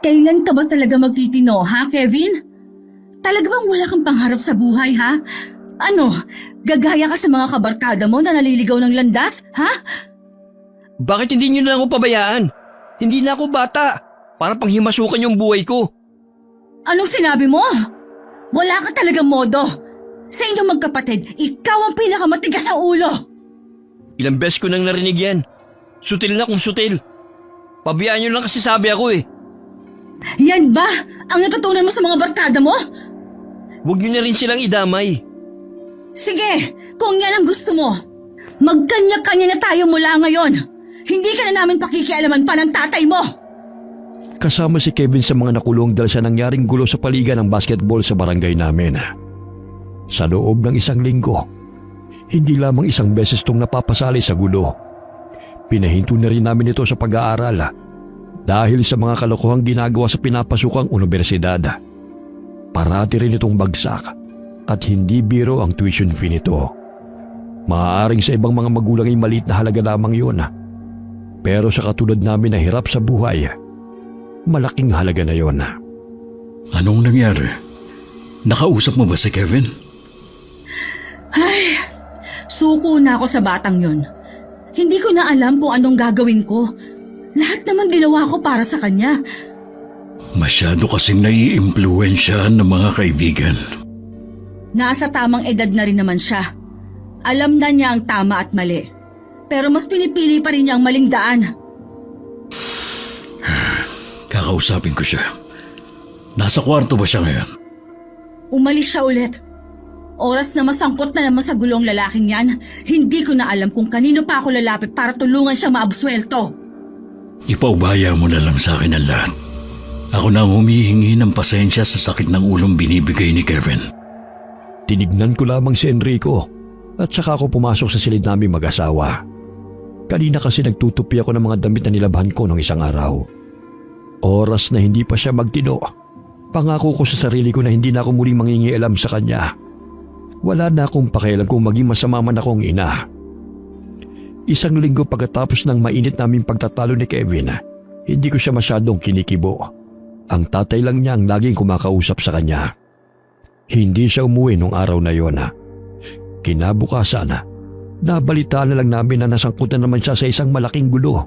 Kailan ka ba talaga magtitino, ha, Kevin? Talaga bang wala kang pangarap sa buhay, ha? Ano, gagaya ka sa mga kabarkada mo na naliligaw ng landas, ha? Bakit hindi niyo na ako pabayaan? Hindi na ako bata. Para panghimasukan yung buhay ko. Anong sinabi mo? Wala ka talagang modo. Sa inyong magkapatid, ikaw ang pinakamatigas sa ulo. Ilang beses ko nang narinig yan. Sutil na kung sutil. Pabayaan niyo lang kasi sabi ako eh. Yan ba ang natutunan mo sa mga barkada mo? Huwag niyo na rin silang idamay. Sige, kung yan ang gusto mo, magkanya-kanya na tayo mula ngayon. Hindi ka na namin pakikialaman pa ng tatay mo. Kasama si Kevin sa mga nakulong dahil sa nangyaring gulo sa paligan ng basketball sa barangay namin. Sa loob ng isang linggo, hindi lamang isang beses itong napapasali sa gulo. Pinahinto na rin namin ito sa pag-aaral dahil sa mga kalokohang ginagawa sa pinapasukang universidad. Parati rin itong bagsak at hindi biro ang tuition fee nito. Maaaring sa ibang mga magulang ay maliit na halaga lamang yun. Pero sa katulad namin na hirap sa buhay, malaking halaga na yun. Anong nangyari? Nakausap mo ba si Kevin? Ay, suko na ako sa batang yon. Hindi ko na alam kung anong gagawin ko. Lahat naman ginawa ko para sa kanya. Masyado kasing nai-impluwensyahan ng mga kaibigan. Nasa tamang edad na rin naman siya. Alam na niya ang tama at mali. Pero mas pinipili pa rin niya ang maling daan. Kakausapin ko siya. Nasa kwarto ba siya ngayon? Umalis siya ulit. Oras na masangkot na naman sa gulong lalaking yan, hindi ko na alam kung kanino pa ako lalapit para tulungan siyang maabsuelto. Ipaubaya mo na lang sa akin ang lahat. Ako na ang humihingi ng pasensya sa sakit ng ulong binibigay ni Kevin. Tinignan ko lamang si Enrico at saka ako pumasok sa silid namin mag-asawa. Kanina kasi nagtutupi ako ng mga damit na nilabhan ko nung isang araw. Oras na hindi pa siya magtino, pangako ko sa sarili ko na hindi na ako muling mangingialam sa kanya. Wala na akong pakialam kung maging masama man akong ina. Isang linggo pagkatapos ng mainit naming pagtatalo ni Kevin, hindi ko siya masyadong kinikibo. Ang tatay lang niya ang laging kumakausap sa kanya. Hindi siya umuwi nung araw na yon. Kinabukasan, nabalitaan na lang namin na nasangkutan naman siya sa isang malaking gulo.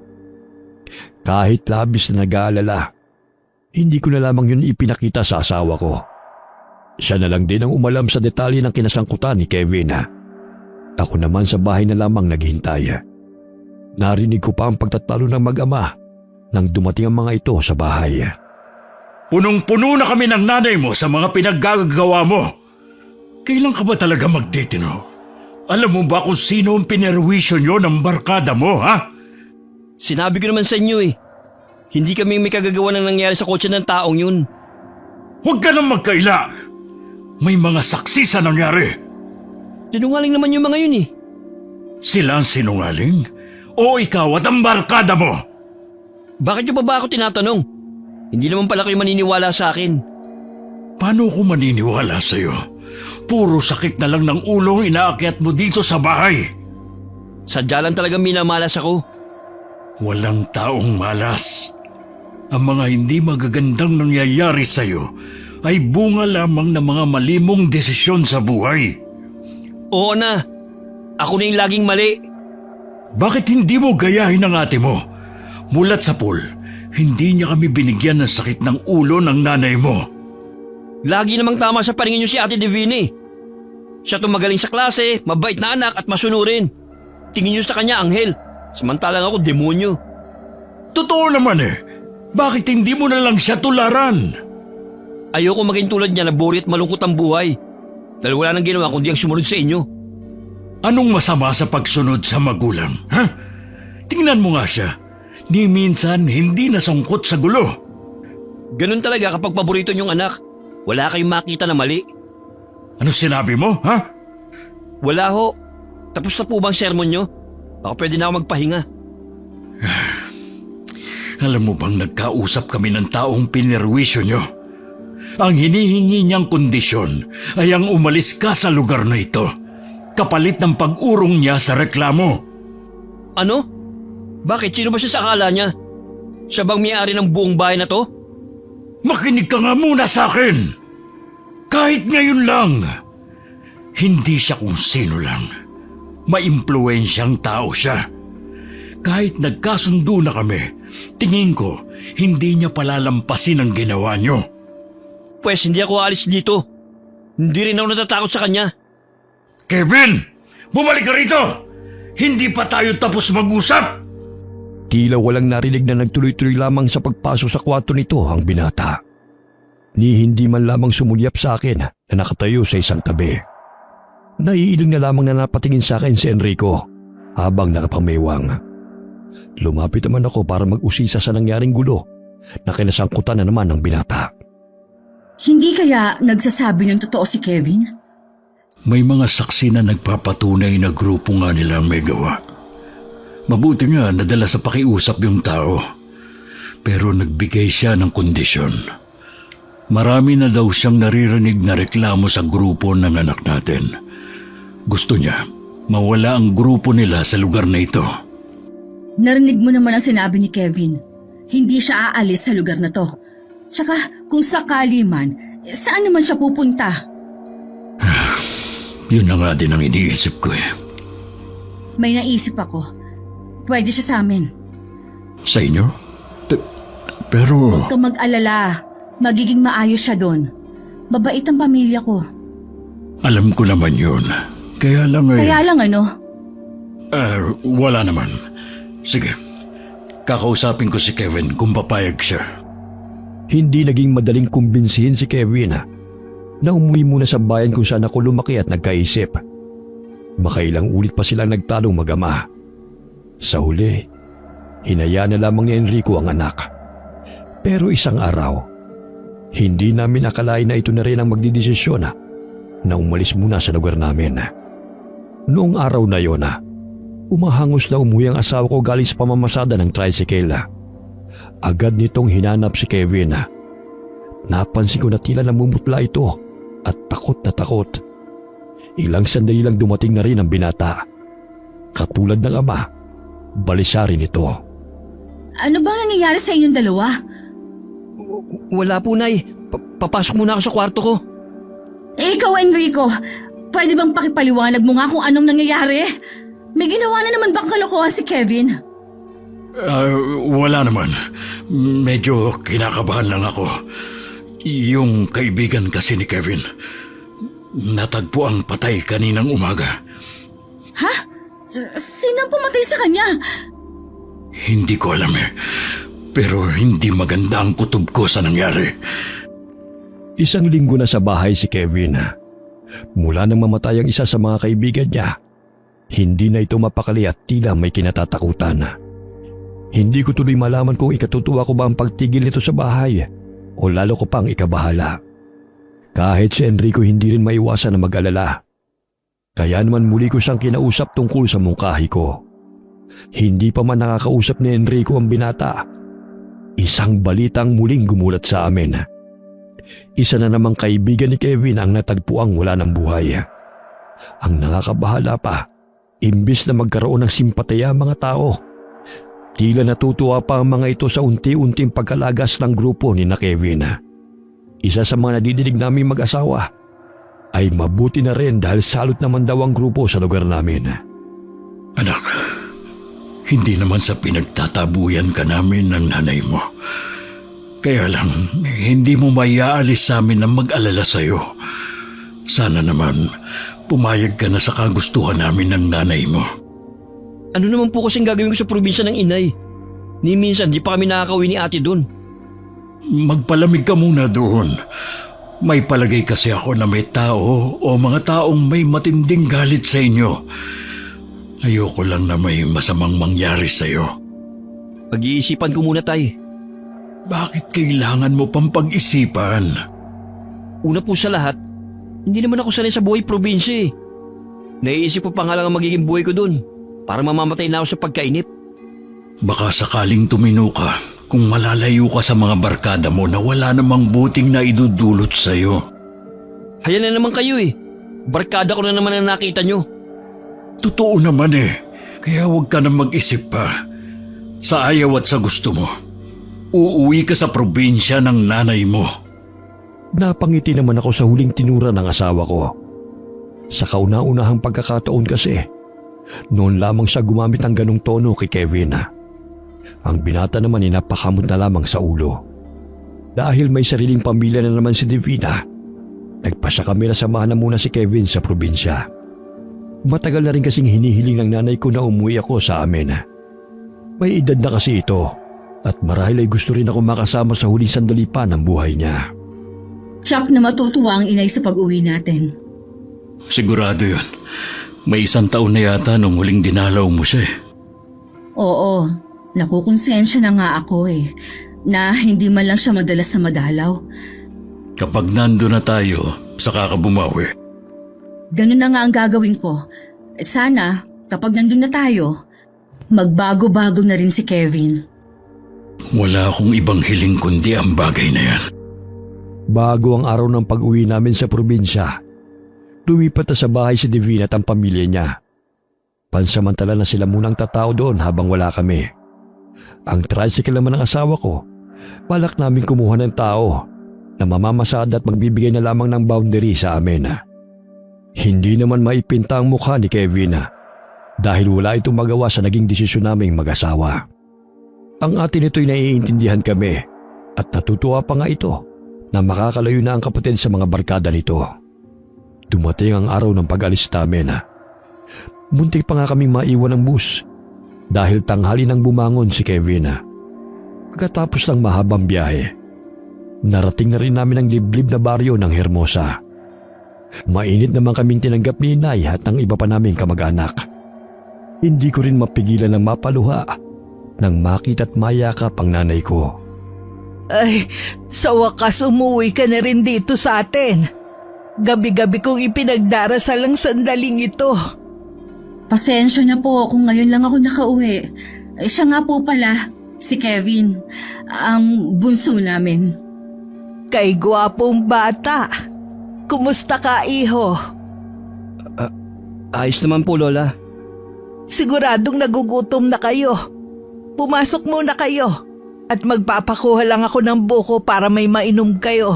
Kahit labis na nag-aalala, hindi ko na lamang yun ipinakita sa asawa ko. Siya na lang din ang umalam sa detalye ng kinasangkutan ni Kevin. Ako naman sa bahay na lamang naghintay. Narinig ko pa ang pagtatalo ng mag-ama nang dumating ang mga ito sa bahay. Punong-puno na kami ng nanay mo sa mga pinaggagawa mo. Kailan ka ba talaga magtitino? Alam mo ba kung sino ang pinerwisyo nyo ng barkada mo, ha? Sinabi ko naman sa inyo eh. Hindi kami may kagagawa ng nangyari sa kotse ng taong yun. Huwag ka nang magkaila. May mga saksi sa nangyari. Sinungaling naman yung mga yun eh. Sila ang sinungaling? O ikaw at ang barkada mo? Bakit nyo pa ba ako tinatanong? Hindi naman pala kayo maniniwala sa akin. Paano ko maniniwala sa'yo? Puro sakit na lang ng ulo ang inaakyat mo dito sa bahay. Sadya lang talagang minamalas ako. Walang taong malas. Ang mga hindi magagandang nangyayari sa'yo ay bunga lamang ng mga malimong desisyon sa buhay. Oo na. Ako na yung laging mali. Bakit hindi mo gayahin ang ate mo? Mulat sa pool, hindi niya kami binigyan ng sakit ng ulo ng nanay mo. Lagi namang tama sa paningin niyo si Ate Divine. Siya tumagaling sa klase, mabait na anak at masunurin. Tingin niyo sa kanya anghel, samantalang ako demonyo. Totoo naman eh. Bakit hindi mo na lang siya tularan? Ayoko maging tulad niya na buri at malungkot ang buhay. Dahil wala nang ginawa kundi ang sumunod sa inyo. Anong masama sa pagsunod sa magulang, ha? Tingnan mo nga siya. Ni minsan hindi nasungkot sa gulo. Ganun talaga kapag paborito niyong anak. Wala kayong makita na mali. Ano sinabi mo, ha? Wala ho. Tapos na po bang sermon niyo? Baka pwede na ako magpahinga. Alam mo bang nagkausap kami ng taong pinerwisyo nyo? Ang hinihingi niyang kondisyon ay ang umalis ka sa lugar na ito, kapalit ng pag-urong niya sa reklamo. Ano? Bakit? Sino ba siya sa akala niya? Siya bang may-ari ng buong bahay na to? Makinig ka nga muna sa akin! Kahit ngayon lang, hindi siya kung sino lang. Maimpluwensyang tao siya. Kahit nagkasundo na kami, tingin ko, hindi niya palalampasin ang ginawa niyo. Pwes hindi ako alis dito. Hindi rin ako natatakot sa kanya. Kevin! Bumalik ka rito! Hindi pa tayo tapos mag-usap! Tila walang narinig na nagtuloy-tuloy lamang sa pagpasok sa kwarto nito ang binata. Ni hindi man lamang sumulyap sa akin na nakatayo sa isang tabi. Naiiling na lamang na napatingin sa akin si Enrico habang nakapamewang. Lumapit naman ako para mag-usisa sa nangyaring gulo na kinasangkutan na naman ng binata. Hindi kaya nagsasabi ng totoo si Kevin? May mga saksi na nagpapatunay na grupo nga nila ang may gawa. Mabuti nga nadala sa pakiusap yung tao. Pero nagbigay siya ng kondisyon. Marami na daw siyang naririnig na reklamo sa grupo ng anak natin. Gusto niya mawala ang grupo nila sa lugar na ito. Narinig mo naman ang sinabi ni Kevin. Hindi siya aalis sa lugar na to. Tsaka kung sakali man, saan naman siya pupunta? Yun na nga din ang iniisip ko eh. May naisip ako. Pwede siya sa amin. Sa inyo? Pero... Huwag kang mag-alala. Magiging maayos siya doon. Mabait ang pamilya ko. Alam ko naman yun. Kaya lang eh... Kaya lang ano? Wala naman. Sige. Kakausapin ko si Kevin kung papayag siya. Hindi naging madaling kumbinsihin si Kevin na umuwi muna sa bayan kung saan ako lumaki at nagkaisip. Makailang ulit pa silang nagtanong mag-ama. Sa huli, hinaya na lamang ni Enrico ang anak. Pero isang araw, hindi namin akalain na ito na rin ang magdidesisyon na umalis muna sa lugar namin. Noong araw na yon, umahangos na umuwi ang asawa ko galing sa pamamasada ng tricycle. Agad nitong hinanap si Kevin. Napansin ko na tila namumutla ito at takot na takot. Ilang sandali lang dumating na rin ang binata. Katulad ng ama, balisa rin ito. Ano bang nangyayari sa inyong dalawa? Wala po, Nay. Papasok muna ako sa kwarto ko. Ikaw, Enrico, pwede bang pakipaliwanag mo nga kung anong nangyayari? May ginawa na naman bang kalokohan si Kevin? Wala naman. Medyo kinakabahan lang ako. Yung kaibigan kasi ni Kevin, natagpo ang patay kaninang umaga. Ha? Sino ang pumatay sa kanya? Hindi ko alam eh. Pero hindi maganda ang kutob ko sa nangyari. Isang linggo na sa bahay si Kevin. Mula nang mamatay ang isa sa mga kaibigan niya, hindi na ito mapakali at tila may kinatatakutan. Hindi ko tuloy malaman kung ikatutuwa ko ba ang pagtigil nito sa bahay o lalo ko pang ikabahala. Kahit si Enrico hindi rin maiwasan na mag-alala. Kaya naman muli ko siyang kinausap tungkol sa mungkahi ko. Hindi pa man nakakausap ni Enrico ang binata. Isang balitang muling gumulat sa amin. Isa na namang kaibigan ni Kevin ang natagpuang wala ng buhay. Ang nakakabahala pa, imbis na magkaroon ng simpatya ang mga tao, tila natutuwa pa ang mga ito sa unti-unting pagkalagas ng grupo ni na Kevin. Isa sa mga nadidinig naming mag-asawa ay mabuti na rin dahil salot naman daw ang grupo sa lugar namin. Anak, hindi naman sa pinagtatabuyan ka namin ng nanay mo. Kaya lang, hindi mo maiaalis sa amin na mag-alala sa'yo. Sana naman, pumayag ka na sa kagustuhan namin ng nanay mo. Ano naman po kasing gagawin ko sa probinsya ng inay? Ni minsan di pa kami nakakauwi ni ate doon. Magpalamig ka muna doon. May palagay kasi ako na may tao o mga taong may matinding galit sa inyo. Ayoko lang na may masamang mangyari sa'yo. Pag-iisipan ko muna, Tay. Bakit kailangan mo pang pag-isipan? Una po sa lahat, hindi naman ako sanay sa buhay probinsya eh. Naiisip ko pa nga lang ang magiging buhay ko doon. Para mamamatay na ako sa pagkainip. Baka sakaling tumino ka kung malalayo ka sa mga barkada mo na wala namang buting na idudulot sa'yo. Haya na naman kayo eh. Barkada ko na naman na nakita nyo. Totoo naman eh. Kaya huwag ka na mag-isip pa. Sa ayaw at sa gusto mo. uuwi ka sa probinsya ng nanay mo. Napangiti naman ako sa huling tinura ng asawa ko. Sa kauna-unahang pagkakataon kasi, noon lamang siya gumamit ng ganong tono kay Kevin. Ang binata naman ay napakamot na lamang sa ulo. Dahil may sariling pamilya na naman si Divina, nagpasya kami na samahan na muna si Kevin sa probinsya. Matagal na rin kasing hinihiling ng nanay ko na umuwi ako sa amin. May edad na kasi ito at marahil ay gusto rin ako makasama sa huling sandali pa ng buhay niya. Tsak na matutuwa ang inay sa pag-uwi natin. Sigurado yun. May 1 taon na yata nung huling dinalaw mo siya. Oo, nakukonsensya na nga ako na hindi man lang siya madalas na madalaw. Kapag nando na tayo, saka ka bumawi. Ganun na nga ang gagawin ko. Sana, kapag nandun na tayo, magbago-bago na rin si Kevin. Wala akong ibang hiling kundi ang bagay na yan. Bago ang araw ng pag-uwi namin sa probinsya, lumipat na sa bahay si Divina at ang pamilya niya. Pansamantala na sila munang tatao doon habang wala kami. Ang tricycle naman ng asawa ko, balak namin kumuha ng tao na mamamasada at magbibigay na lamang ng boundary sa amin. Hindi naman maipinta ang mukha ni Kevin dahil wala itong magawa sa naging desisyon naming mag-asawa. Ang atin ito'y naiintindihan kami at natutuwa pa nga ito na makakalayo na ang kapatid sa mga barkada nito. Dumating ang araw ng pag-alis namin. Muntik pa nga kaming maiwan ng bus dahil tanghali nang bumangon si Kevin. Pagkatapos ng mahabang biyahe, narating na rin namin ang liblib na baryo ng Hermosa. Mainit naman kaming tinanggap ni Inay at ng iba pa naming kamag-anak. Hindi ko rin mapigilan ng mapaluha nang makita at mayakap ang nanay ko. Ay, sa wakas umuwi ka na rin dito sa atin. Gabi-gabi kong ipinagdarasal ang sandaling ito. Pasensya na po kung ngayon lang ako nakauwi. Siya nga po pala, si Kevin, ang bunso namin. Kay gwapong bata. Kumusta ka, iho? Ayos naman po, Lola. Siguradong nagugutom na kayo. Pumasok muna kayo at magpapakuha lang ako ng buko para may mainom kayo.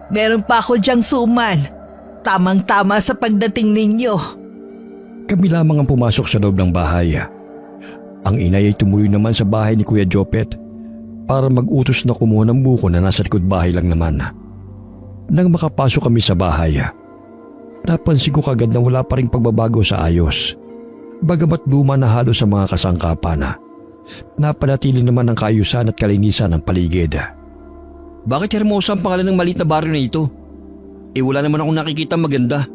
Meron pa ako diyang suman. Tamang-tama sa pagdating ninyo. Kami lamang ang pumasok sa loob ng bahay. Ang inay ay tumuloy naman sa bahay ni Kuya Jopet para mag-utos na kumuha ng buko na nasa likod bahay lang naman. Nang makapasok kami sa bahay, napansin ko kagad na wala pa ring pagbabago sa ayos. Bagamat luma na halos sa mga kasangkapan, napanatili naman ang kaayusan at kalinisan ng paligid. Bakit Hermosa ang pangalan ng maliit na baryo na ito? Wala naman akong nakikita maganda.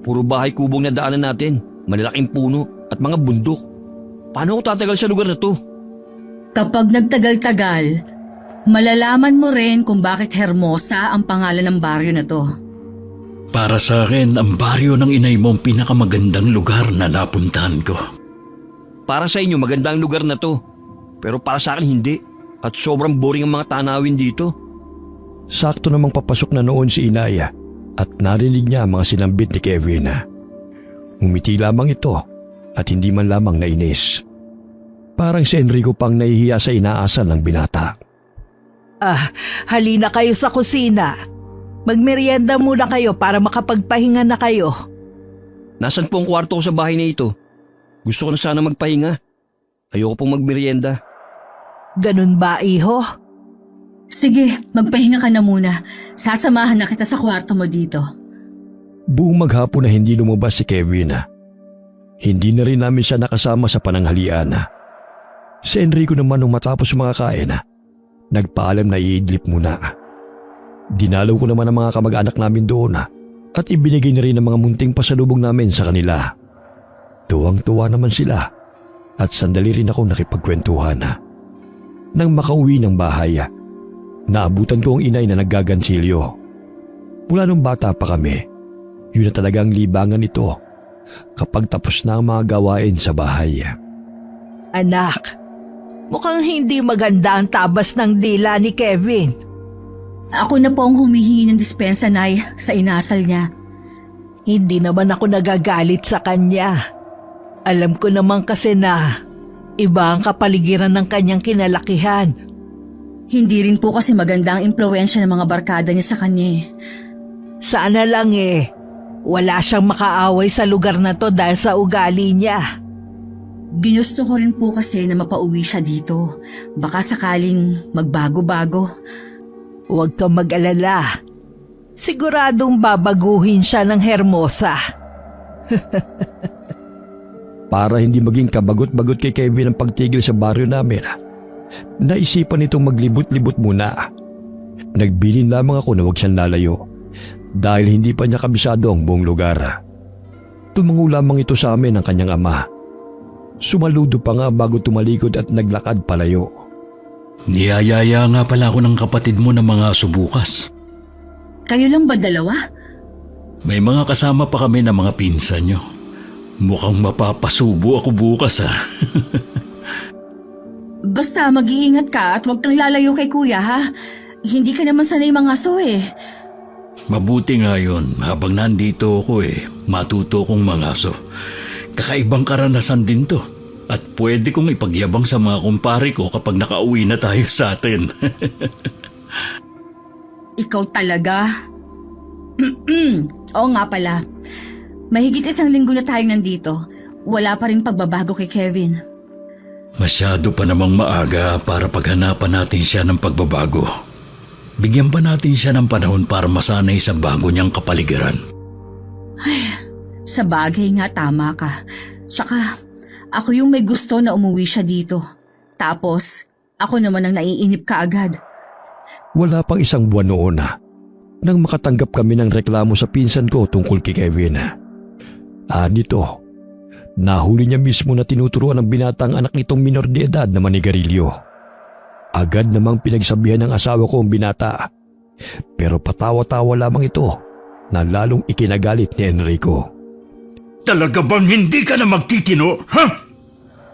Puro bahay kubong na daanan natin, malalaking puno at mga bundok. Paano ako tatagal sa lugar na to? Kapag nagtagal-tagal, malalaman mo rin kung bakit Hermosa ang pangalan ng baryo na to. Para sa akin, ang baryo ng inay mo ang pinakamagandang lugar na napuntahan ko. Para sa inyo maganda ang lugar na to. Pero para sa akin hindi. At sobrang boring ang mga tanawin dito. Sakto namang papasok na noon si Inay at narinig niya ang mga sinambit ni Kevin. Umiti lamang ito at hindi man lamang nainis. Parang si Enrico pang nahihiya sa inaasal ng binata. Halina kayo sa kusina. Magmerienda muna kayo para makapagpahinga na kayo. Nasaan po ang kwarto ko sa bahay na ito? Gusto ko na sana magpahinga. Ayoko pong magmerienda. Ganun ba, iho? Sige, magpahinga ka na muna. Sasamahan na kita sa kwarto mo dito. Buong maghapon na hindi lumabas si Kevin. Hindi na rin namin siya nakasama sa pananghalian. Si Enrico naman nung matapos makakain, nagpaalam na iidlip muna. Dinalaw ko naman ang mga kamag-anak namin doon at ibinigay na rin ang mga munting pasalubong namin sa kanila. Tuwang-tuwa naman sila at sandali rin ako nakipagkwentuhan. Nang makauwi ng bahay, naabutan ko ang inay na naggagansilyo. Mula nung bata pa kami, yun na talagang libangan ito kapag tapos na ang mga gawain sa bahay. Anak, mukhang hindi maganda ang tabas ng dila ni Kevin. Ako na po ang humihingi ng dispensa, Nay, sa inasal niya. Hindi naman ako nagagalit sa kanya. Alam ko naman kasi na iba ang kapaligiran ng kanyang kinalakihan. Hindi rin po kasi maganda ang impluwensya ng mga barkada niya sa kanya eh. Sana lang wala siyang makaaway sa lugar na to dahil sa ugali niya. Ginusto ko rin po kasi na mapauwi siya dito. Baka sakaling magbago-bago. Huwag kang mag-alala. Siguradong babaguhin siya ng Hermosa. Para hindi maging kabagot-bagot kay Kevin ang pagtigil sa baryo namin, naisipan nitong maglibot-libot muna. Nagbilin lamang ako na huwag siyang lalayo dahil hindi pa niya kabisado ang buong lugar. Tumango lamang ito sa amin ng kanyang ama. Sumaludo pa nga bago tumalikod at naglakad palayo. Niyayaya nga pala ako ng kapatid mo ng mga aso bukas. Kayo lang ba dalawa? May mga kasama pa kami ng mga pinsan nyo. Mukhang mapapasubo ako bukas ah. Basta mag-iingat ka at huwag kang lalayo kay kuya ha. Hindi ka naman sanay mga aso eh. Mabuti nga yun, habang nandito ako matuto kong mangaso. Kakaibang karanasan din to. At pwede kong ipagyabang sa mga kumpare ko kapag nakauwi na tayo sa atin. Ikaw talaga. Oo nga pala. Mahigit 1 linggo na tayong nandito. Wala pa rin pagbabago kay Kevin. Masyado pa namang maaga para paghanapan natin siya ng pagbabago. Bigyan pa natin siya ng panahon para masanay sa bago niyang kapaligiran. Sa bagay nga tama ka. Tsaka ako yung may gusto na umuwi siya dito. Tapos ako naman ang naiinip ka agad. Wala pang 1 buwan noon nang makatanggap kami ng reklamo sa pinsan ko tungkol kay Kevin. Nito, nahuli niya mismo na tinuturuan ng binatang anak nitong minor de edad na manigarilyo. Agad namang pinagsabihan ng asawa ko ang binata. Pero patawa-tawa lamang ito na lalong ikinagalit ni Enrico. Talaga bang hindi ka na magtitino, ha?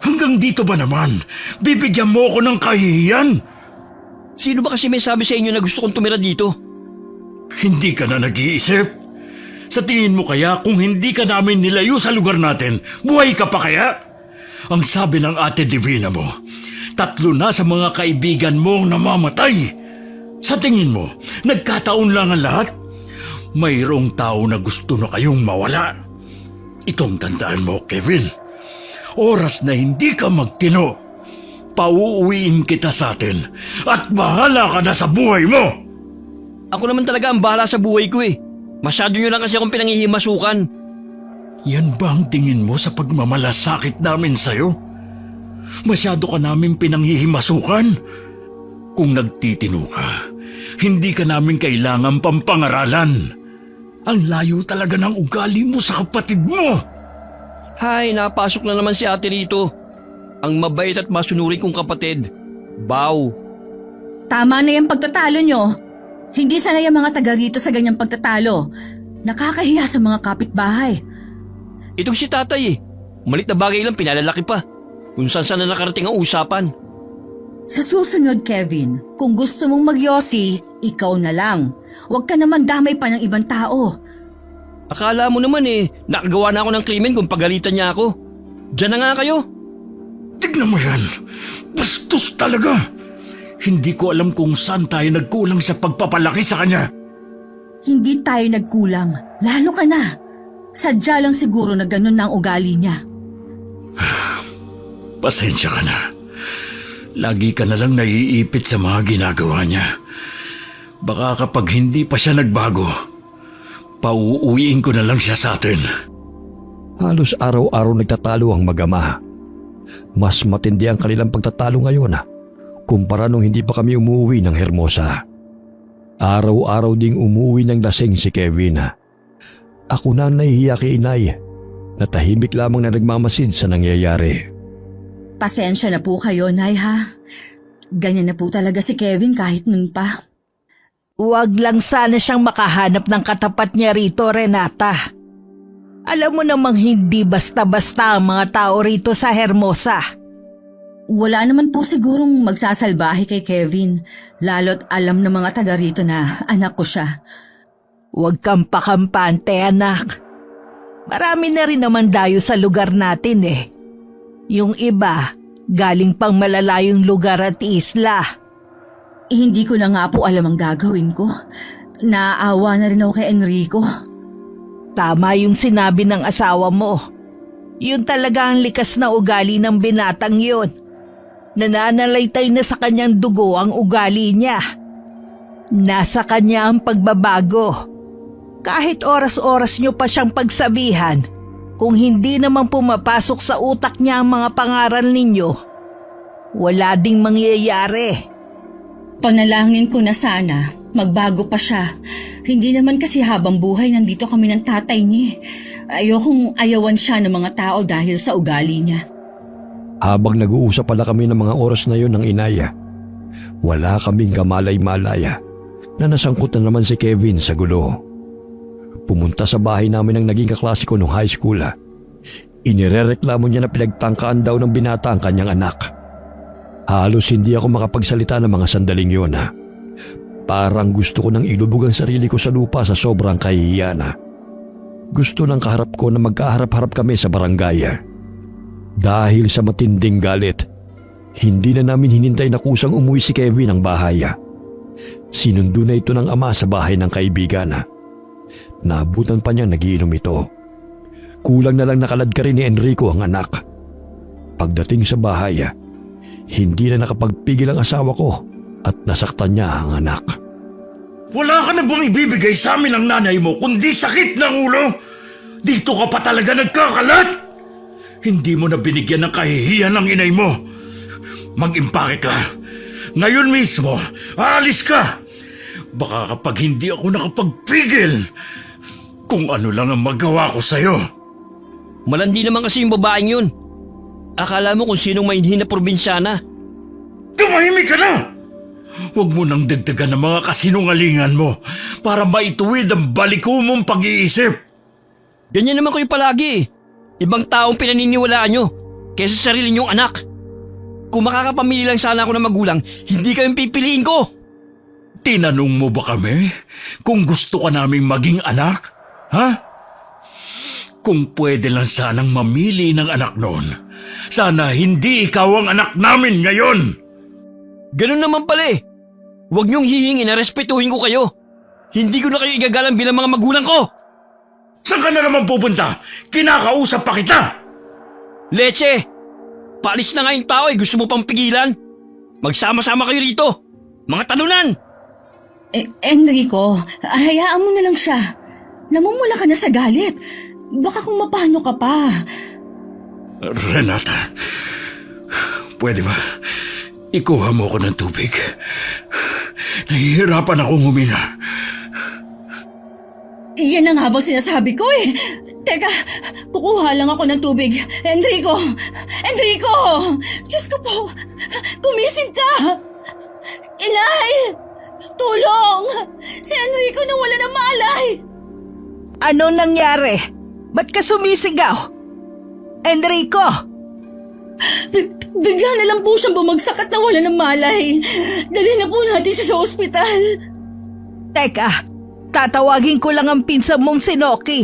Hanggang dito ba naman? Bibigyan mo ako ng kahihiyan? Sino ba kasi may sabi sa inyo na gusto kong tumira dito? Hindi ka na nag-iisip? Sa tingin mo kaya kung hindi ka namin nilayo sa lugar natin, buhay ka pa kaya? Ang sabi ng Ate Divina mo, 3 na sa mga kaibigan mo namamatay. Sa tingin mo, nagkataon lang ang lahat? Mayroong tao na gusto na kayong mawala. Itong tandaan mo, Kevin. Oras na hindi ka magtino. Pauuwiin kita sa atin at bahala ka na sa buhay mo. Ako naman talaga ang bahala sa buhay ko eh. Masyado nyo lang kasi akong pinangihimasukan. Yan ba ang tingin mo sa pagmamalasakit namin sa'yo? Masyado ka namin pinanghihimasukan? Kung nagtitino ka, hindi ka namin kailangan pampangaralan. Ang layo talaga ng ugali mo sa kapatid mo. Hay, napasok na naman si ate rito. Ang mabait at masunurin kong kapatid. Bow. Tama na yung pagtatalo nyo. Hindi sanay ang mga taga rito sa ganyang pagtatalo. Nakakahiya sa mga kapitbahay. Itong si tatay malit na bagay lang pinalalaki pa. Kung saan na nakarating ang usapan. Sa susunod, Kevin, kung gusto mong magyosi, ikaw na lang. Huwag ka naman damay pa ng ibang tao. Akala mo naman nakagawa na ako ng krimen kung pagalitan niya ako. Diyan na nga kayo. Tignan mo yan. Bastos talaga. Hindi ko alam kung saan tayo nagkulang sa pagpapalaki sa kanya. Hindi tayo nagkulang. Lalo ka na. Sadya lang siguro na ganun na ang ugali niya. Pasensya ka na. Lagi ka na lang naiipit sa mga ginagawa niya. Baka kapag hindi pa siya nagbago, pauuwiin ko na lang siya sa atin. Halos araw-araw nagtatalo ang mag-ama. Mas matindi ang kanilang pagtatalo ngayon kumpara nung hindi pa kami umuwi ng Hermosa. Araw-araw ding umuwi ng lasing si Kevin. Ako na nahihiya kay inay na tahimik lamang na nagmamasid sa nangyayari. Pasensya na po kayo, Nay, ha? Ganyan na po talaga si Kevin kahit nun pa. Huwag lang sana siyang makahanap ng katapat niya rito, Renata. Alam mo namang hindi basta-basta ang mga tao rito sa Hermosa. Wala naman po sigurong magsasalbahe kay Kevin, lalo't alam ng mga taga rito na anak ko siya. Huwag kang pakampante, anak. Marami na rin naman dayo sa lugar natin eh. Yung iba, galing pang malalayong lugar at isla. Hindi ko na nga po alam ang gagawin ko. Naaawa na rin ako kay Enrico. Tama yung sinabi ng asawa mo. Yun talaga ang likas na ugali ng binatang yun. Nananalaytay na sa kanyang dugo ang ugali niya. Nasa kanya ang pagbabago. Kahit oras-oras nyo pa siyang pagsabihan, kung hindi naman pumapasok sa utak niya ang mga pangaral ninyo, wala ding mangyayari. Panalangin ko na sana, magbago pa siya. Hindi naman kasi habang buhay nandito kami ng tatay niya. Ayokong ayawan siya ng mga tao dahil sa ugali niya. Habang nag-uusap pala kami ng mga oras na yon ng inaya, wala kaming kamalay-malaya na nasangkot na naman si Kevin sa gulo. Pumunta sa bahay namin ang naging kaklase ko nung high school. Inirereklamo niya na pinagtangkaan daw ng binata ang kanyang anak. Halos hindi ako makapagsalita ng mga sandaling yon. Parang gusto ko nang ilubog ang sarili ko sa lupa sa sobrang kahihiyan. Gusto ng kaharap ko na magkaharap-harap kami sa barangay. Dahil sa matinding galit, hindi na namin hinintay na kusang umuwi si Kevin ng bahay. Sinundo na ito ng ama sa bahay ng kaibigan. Naabutan pa niyang nagiinom ito. Kulang na lang nakalad ka rin ni Enrico ang anak. Pagdating sa bahay, hindi na nakapagpigil ang asawa ko at nasaktan niya ang anak. Wala ka na bang ibibigay sa amin ng nanay mo kundi sakit ng ulo? Dito ka pa talaga nagkakalat? Hindi mo na binigyan ng kahihiyan ng inay mo. Mag-impake ka. Ngayon mismo, aalis ka. Baka kapag hindi ako nakapagpigil, kung ano lang ang magawa ko sa'yo. Malandi naman kasi yung babaeng yun. Akala mo kung sinong mainhin na probinsyana. Tumahimik ka na! Huwag mo nang dagdagan ng mga kasinungalingan mo para maituwid ang baliko mong pag-iisip. Ganyan naman kayo palagi. Ibang taong pinaniniwalaan nyo kaysa sa sarili nyong anak. Kung makakapamili lang sana ako ng magulang, hindi kayong pipiliin ko. Tinanong mo ba kami kung gusto ka naming maging anak? Ha? Kung pwede lang sanang mamili ng anak noon, sana hindi ikaw ang anak namin ngayon. Ganun naman pala eh. Huwag niyong hihingin na respetuhin ko kayo. Hindi ko na kayo igagalang bilang mga magulang ko. Saan ka na naman pupunta? Kinakausap pa kita! Leche! Paalis na nga yung tao eh. Gusto mo pang pigilan? Magsama-sama kayo rito. Mga talunan! Enrico, hayaan mo na lang siya. Namumula ka na sa galit. Baka kung mapano ka pa. Renata, pwede ba ikuha mo ako ng tubig? Nahihirapan akong humina. Yan ang habang sinasabi ko eh. Teka, kukuha lang ako ng tubig. Enrico! Enrico! Diyos ko po! Kumising ka! Inay! Tulong! Si Enrico nawala ng malay! Ano nangyari? Ba't ka sumisigaw? Enrico! Bigla na lang po siyang bumagsak at nawala ng malay. Dali na po natin siya sa ospital. Teka, tatawagin ko lang ang pinsan mong si Noki.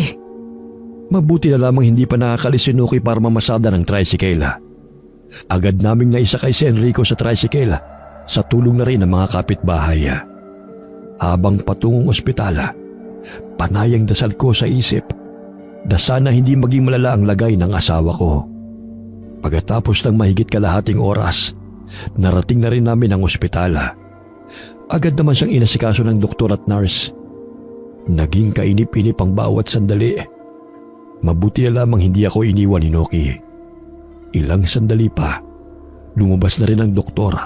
Mabuti na lamang hindi pa nakakalis si Nuki para mamasada ng tricycle. Agad naming naisakay si Enrico sa tricycle sa tulong na rin ng mga kapitbahay. Habang patungong ospital, panayang dasal ko sa isip na sana hindi maging malala ang lagay ng asawa ko. Pagkatapos ng mahigit kalahating oras, narating na rin namin ang ospital. Agad naman siyang inasikaso ng doktor at nurse. Naging kainip-inip ang bawat sandali. Mabuti na lamang hindi ako iniwan ni Noki. Ilang sandali pa, lumabas na rin ang doktor.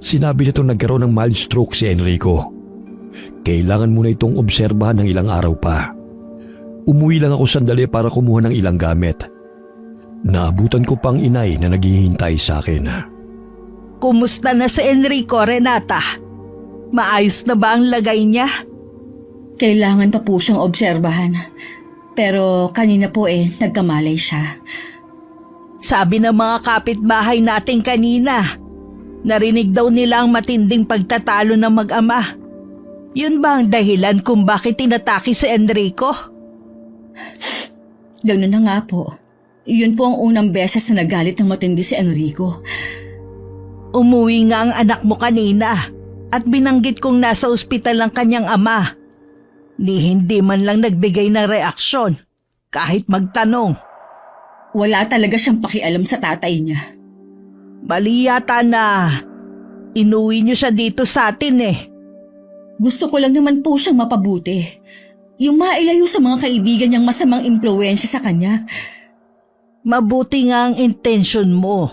Sinabi nito nagkaroon ng mild stroke si Enrico. Kailangan muna itong obserbahan ng ilang araw pa. Umuwi lang ako sandali para kumuha ng ilang gamit. Naabutan ko pang inay na naghihintay sa akin. Kumusta na si Enrico, Renata? Maayos na ba ang lagay niya? Kailangan pa po siyang obserbahan. Pero kanina po nagkamalay siya. Sabi ng mga kapitbahay natin kanina, narinig daw nila ang matinding pagtatalo ng mag-ama. Yun ba ang dahilan kung bakit tinatake si Enrico? Ganun na nga po. Yun po ang unang beses na nagalit ng matindi si Enrico. Umuwi nga ang anak mo kanina. at binanggit kong nasa ospital ang kanyang ama. Hindi man lang nagbigay ng reaksyon kahit magtanong. Wala talaga siyang pakialam sa tatay niya. Mali yata na inuwi niyo siya dito sa atin eh. Gusto ko lang naman po siyang mapabuti. Yung mailayo sa mga kaibigan niyang masamang impluwensya sa kanya. Mabuti nga ang intention mo,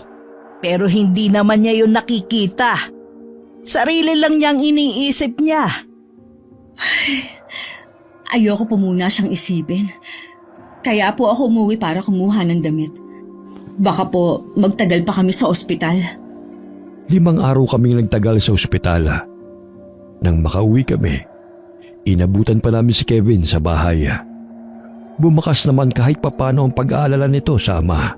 pero hindi naman niya yun nakikita. Sarili lang niyang iniisip niya. Ayoko po muna siyang isipin. Kaya po ako umuwi para kumuha ng damit. Baka po magtagal pa kami sa ospital. 5 araw kaming nagtagal sa ospital. Nang makauwi kami, inabutan pa namin si Kevin sa bahay. Bumakas naman kahit papano ang pag-aalala nito sa ama.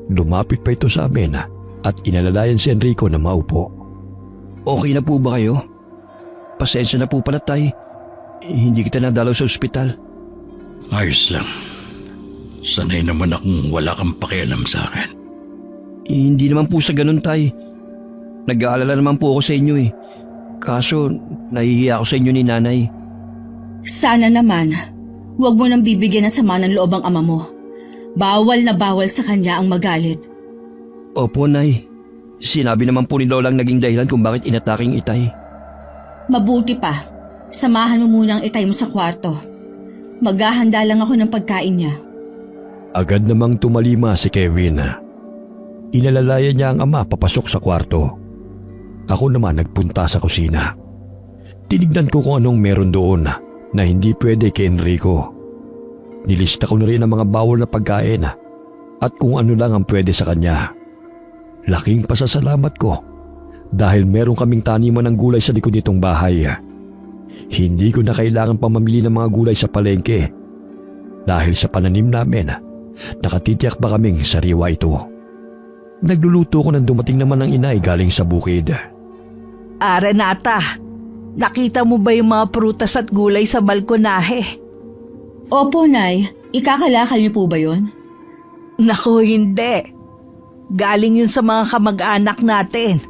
Lumapit pa ito sa amin at inalalayan si Enrico na maupo. Okay na po ba kayo? Pasensya na po pala, Tay. Hindi kita nadalaw sa ospital. Ayos lang. Sanay naman akong wala kang pakialam sa akin. Hindi naman po sa ganun, Tay. Nag-aalala naman po ako sa inyo eh. Kaso, nahihiya ako sa inyo ni Nanay. Sana naman, huwag mo nang bibigyan ng sama ng loob ang ama mo. Bawal na bawal sa kanya ang magalit. Opo, Nay. Sinabi naman po ni Lolang naging dahilan kung bakit inataking Itay. Mabuti pa, samahan mo muna ang itay mo sa kwarto. Maghahanda lang ako ng pagkain niya. Agad namang tumalima si Kevin. Inalalayan niya ang ama papasok sa kwarto. Ako naman nagpunta sa kusina. Tinignan ko kung anong meron doon na hindi pwede kay Enrico. Nilista ko na rin ang mga bawal na pagkain at kung ano lang ang pwede sa kanya. Laking pasasalamat ko dahil meron kaming taniman ng gulay sa likod nitong bahay. Hindi ko na kailangan pamamili ng mga gulay sa palengke dahil sa pananim namin, nakatitiyak pa kaming sariwa ito. Nagluluto ko nang dumating naman ang inay galing sa bukid. Renata, nakita mo ba yung mga prutas at gulay sa balkonahe? Opo, Nay. Ikakalakal niyo po ba yon? Naku, hindi. Galing yun sa mga kamag-anak natin.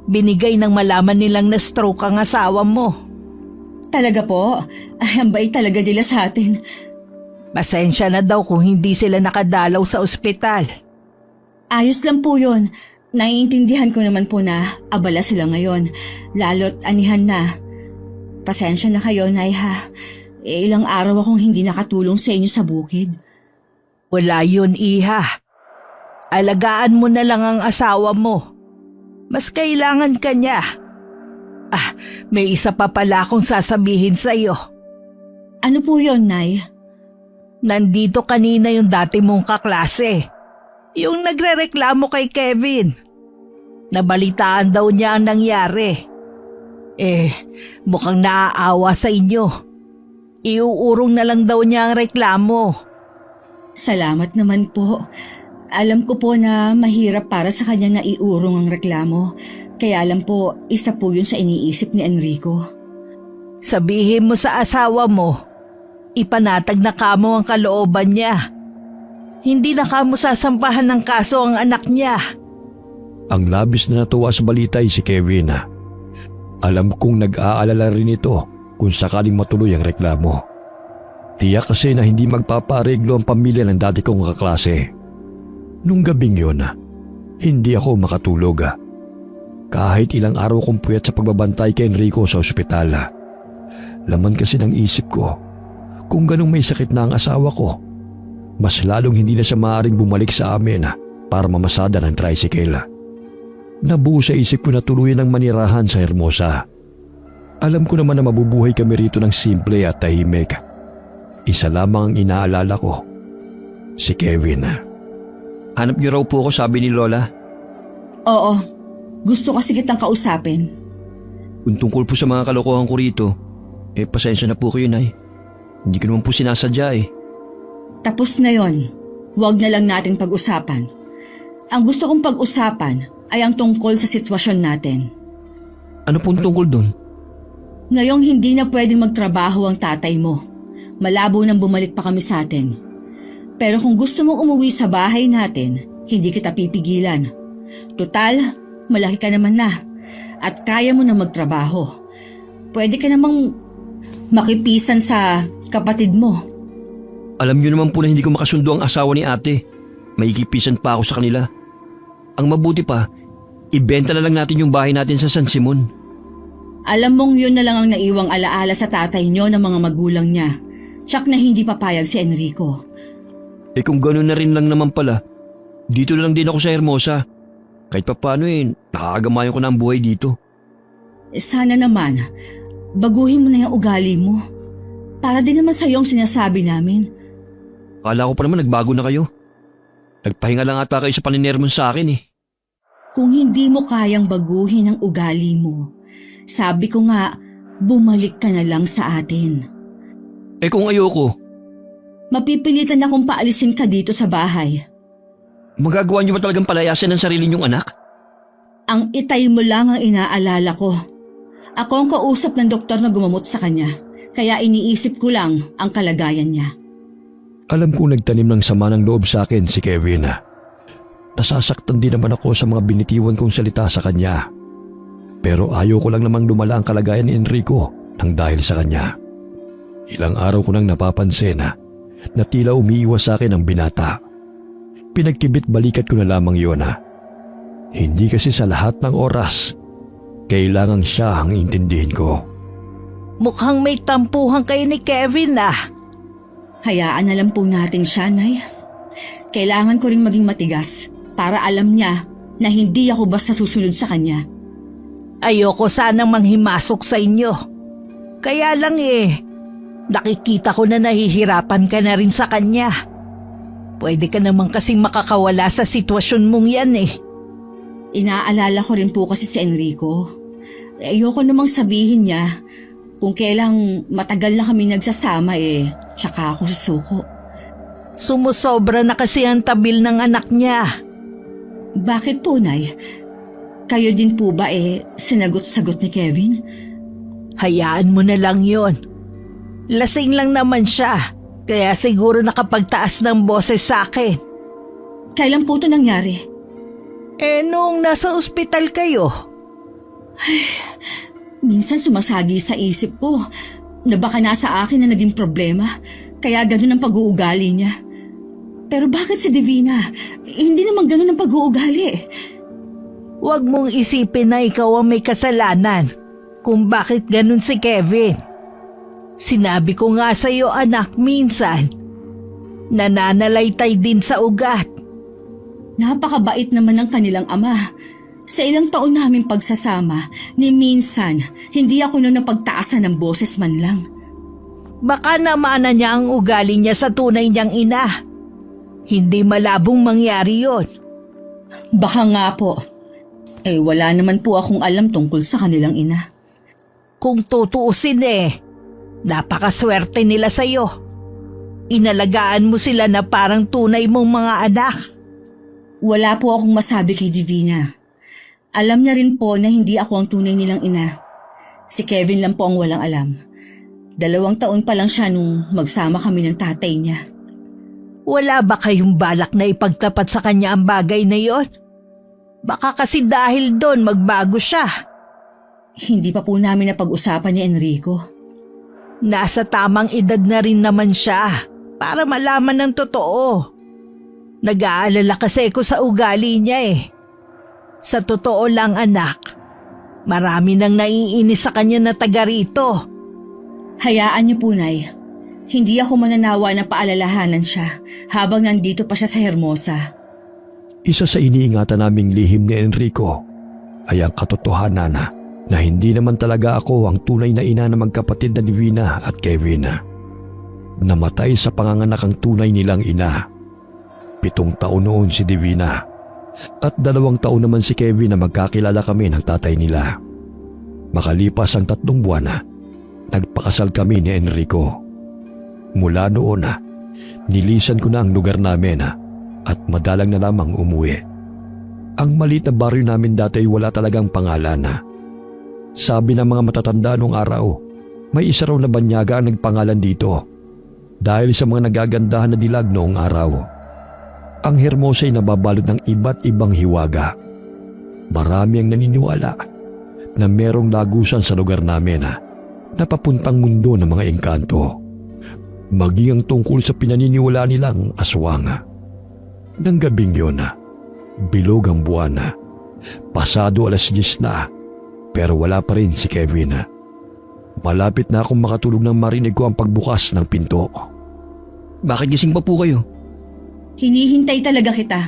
Binigay nang malaman nilang na-stroke ang asawa mo. Talaga po? Ay, ang bait talaga nila sa atin. Pasensya na daw kung hindi sila nakadalaw sa ospital. Ayos lang po yun. Naiintindihan ko naman po na abala sila ngayon. Lalo't anihan na. Pasensya na kayo, Nay ha. Ilang araw akong hindi nakatulong sa inyo sa bukid. Wala yun, Iha. Alagaan mo na lang ang asawa mo. Mas kailangan ka niya. May isa pa pala akong sasabihin sa'yo. Ano po yon, Nay? Nandito kanina yung dati mong kaklase. Yung nagrereklamo kay Kevin. Nabalitaan daw niya ang nangyari. Mukhang naaawa sa inyo. Iuurong na lang daw niya ang reklamo. Salamat naman po. Alam ko po na mahirap para sa kanya na iurong ang reklamo. Kaya alam po, isa po yun sa iniisip ni Enrico. Sabihin mo sa asawa mo, ipanatag na kamo ang kalooban niya. Hindi na kamo sasampahan ng kaso ang anak niya. Ang labis na natuwa sa balita ay si Kevin. Alam kong nag-aalala rin ito kung sakaling matuloy ang reklamo. Tiyak kasi na hindi magpapareglo ang pamilya ng dati kong kaklase. Nung gabing yun, hindi ako makatulog. Kahit ilang araw kong puyat sa pagbabantay kay Enrico sa ospital. Laman kasi ng isip ko, kung ganong may sakit na ang asawa ko, mas lalong hindi na siya maaaring bumalik sa amin para mamasada ng tricycle. Nabuo sa isip ko na tuluyan ng manirahan sa Hermosa. Alam ko naman na mabubuhay kami rito ng simple at tahimik. Isa lamang ang inaalala ko, si Kevin. Hanap niyo raw po ako, sabi ni Lola. Oo, gusto kasi kitang kausapin. Kung tungkol po sa mga kalokohan ko rito, pasensya na po kayo, Nay. Hindi ko naman po sinasadya eh. Tapos na yon. Huwag na lang natin pag-usapan. Ang gusto kong pag-usapan ay ang tungkol sa sitwasyon natin. Ano pong tungkol doon? Ngayong hindi na pwedeng magtrabaho ang tatay mo. Malabo nang bumalik pa kami sa atin. Pero kung gusto mong umuwi sa bahay natin, hindi kita pipigilan. Total, malaki ka naman na. at kaya mo na magtrabaho, pwede ka namang makipisan sa kapatid mo. Alam niyo naman po na hindi ko makasundo ang asawa ni ate. Maikipisan pa ako sa kanila. Ang mabuti pa, ibenta na lang natin yung bahay natin sa San Simon. Alam mong yun na lang ang naiwang alaala sa tatay niyo ng mga magulang niya. Tsak na hindi papayag si Enrico. Eh kung gano'n na rin lang naman pala, dito na lang din ako sa Hermosa. Kahit papaano nakakagamayan ko na ang buhay dito. Sana naman, baguhin mo na yung ugali mo. Para din naman sa'yo ang sinasabi namin. Akala ko pa naman nagbago na kayo. Nagpahinga lang ata kayo sa paninermon sa akin eh. Kung hindi mo kayang baguhin ang ugali mo, sabi ko nga, bumalik ka na lang sa atin. Eh kung ayoko, Mapipilitan akong paalisin ka dito sa bahay. magagawa niyo ba talagang palayasin ang sarili niyong anak? Ang itay mo lang ang inaalala ko. Ako ang kausap ng doktor na gumamot sa kanya, kaya iniisip ko lang ang kalagayan niya. Alam kong nagtanim ng sama ng loob sa akin si Kevin. Nasasaktan din naman ako sa mga binitiwan kong salita sa kanya. Pero ayaw ko lang namang lumala ang kalagayan ni Enrico nang dahil sa kanya. Ilang araw ko nang napapansin na tila umiiwas sa akin ang binata. Pinagkibit balikat ko na lamang yun. Hindi kasi sa lahat ng oras, kailangan siya ang intindihin ko. Mukhang may tampuhan kayo ni Kevin Hayaan na lang po natin siya, Nay. Kailangan ko ring maging matigas para alam niya na hindi ako basta susunod sa kanya. Ayoko sanang manghimasok sa inyo. Kaya lang nakikita ko na nahihirapan ka na rin sa kanya. Pwede ka naman kasing makakawala sa sitwasyon mong yan Inaalala ko rin po kasi si Enrico. Ayoko namang sabihin niya kung kailang matagal na kami nagsasama tsaka ako susuko. Sumusobra na kasi ang tabil ng anak niya. Bakit po, Nay? Kayo din po ba sinagot-sagot ni Kevin? Hayaan mo na lang yon. Lasing lang naman siya, kaya siguro nakapagtaas ng boses sa akin. Kailan po ito nangyari? Nung nasa ospital kayo. Minsan sumasagi sa isip ko na baka nasa akin na naging problema, kaya ganun ang pag-uugali niya. Pero bakit si Divina? Hindi naman ganun ang pag-uugali. Huwag mong isipin na ikaw ang may kasalanan kung bakit ganun si Kevin. Sinabi ko nga sa iyo, anak, minsan, nananalaytay din sa ugat. Napakabait naman ng kanilang ama. Sa ilang taon naming pagsasama, ni minsan, hindi ako noon napagtaasan ng boses man lang. Baka namana niya ang ugali niya sa tunay niyang ina. Hindi malabong mangyari yon. Baka nga po. Wala naman po akong alam tungkol sa kanilang ina. Kung tutuusin napakaswerte nila sa'yo. Inalagaan mo sila na parang tunay mong mga anak. Wala po akong masabi kay Divina. Alam niya rin po na hindi ako ang tunay nilang ina. Si Kevin lang po ang walang alam. 2 taon pa lang siya nung magsama kami ng tatay niya. Wala ba kayong balak na ipagtapat sa kanya ang bagay na yon? Baka kasi dahil doon magbago siya. Hindi pa po namin napag-usapan ni Enrico. Nasa tamang edad na rin naman siya para malaman ng totoo. Nag-aalala kasi ako sa ugali niya Sa totoo lang, anak, marami nang naiinis sa kanya na taga rito. Hayaan niyo po, Nay. Hindi ako mananawa na paalalahanan siya habang nandito pa siya sa Hermosa. Isa sa iniingatan naming lihim ni Enrico ay ang katotohanan na hindi naman talaga ako ang tunay na ina ng magkapatid na Divina at Kevin. Namatay sa panganganak ang tunay nilang ina. 7 taon noon si Divina at 2 taon naman si Kevin na magkakilala kami ng tatay nila. Makalipas ang 3 buwan nagpakasal kami ni Enrico. Mula noon nilisan ko na ang lugar namin at madalang na lamang umuwi. Ang maliit na baryo namin dati ay wala talagang pangalan. Sabi ng mga matatanda noong araw, may isa raw na banyaga ang nagpangalan dito dahil sa mga nagagandahan na dilag noong araw. Ang Hermosa ay nababalot ng iba't ibang hiwaga. Marami ang naniniwala na merong lagusan sa lugar namin na papuntang mundo ng mga engkanto. Maging ang tungkol sa pinaniniwala nilang aswang. Nang gabing yun, bilog ang buwan. Pasado 10:00 na, pero wala pa rin si Kevin. Malapit na akong makatulog nang marinig ko ang pagbukas ng pinto. Bakit gising pa po kayo? Hinihintay talaga kita.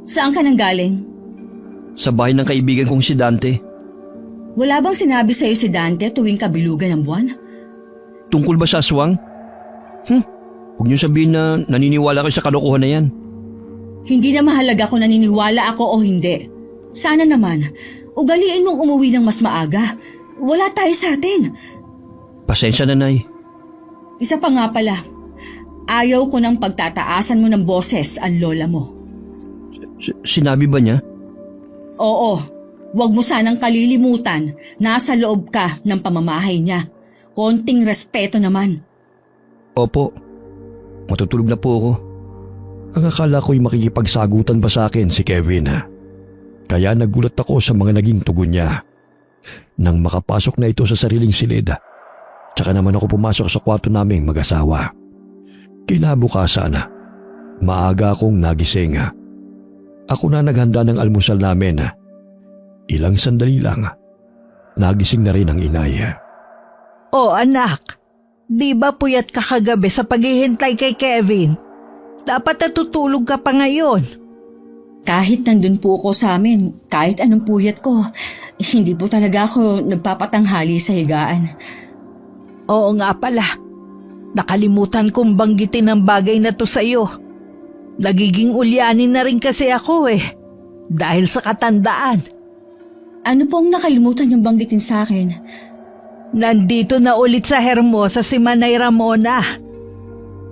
Saan ka nang galing? Sa bahay ng kaibigan kong si Dante. Wala bang sinabi sa'yo si Dante tuwing kabilugan ng buwan? Tungkol ba sa aswang? Huwag niyo sabihin na naniniwala kayo sa kalokohan na yan. Hindi na mahalaga kung naniniwala ako o hindi. Sana naman, ugaliin mong umuwi ng mas maaga. Wala tayo sa atin. Pasensya na, Nay. Isa pa nga pala, ayaw ko ng pagtataasan mo ng boses ang lola mo. Sinabi ba niya? Oo, wag mo sanang kalilimutan, nasa loob ka ng pamamahay niya. Konting respeto naman. Opo. Matutulog na po ako. Ang akala ko'y makikipagsagutan ba sa akin si Kevin. Kaya nagulat ako sa mga naging tugon niya. Nang makapasok na ito sa sariling silid, tsaka naman ako pumasok sa kwarto naming mag-asawa. Kinabukasan, maaga akong nagising. Ako na naghanda ng almusal namin. Ilang sandali lang, nagising na rin ang inay. O anak, di ba puyat ka kagabi sa paghihintay kay Kevin? Dapat natutulog ka pa ngayon. Kahit nandun po ako sa amin, kahit anong puyat ko, hindi po talaga ako nagpapatanghali sa higaan. Oo nga pala, nakalimutan kong banggitin ang bagay na to sa'yo. Nagiging ulyanin na rin kasi ako dahil sa katandaan. Ano pong nakalimutan yung banggitin sa akin? Nandito na ulit sa Hermosa si Manay Ramona.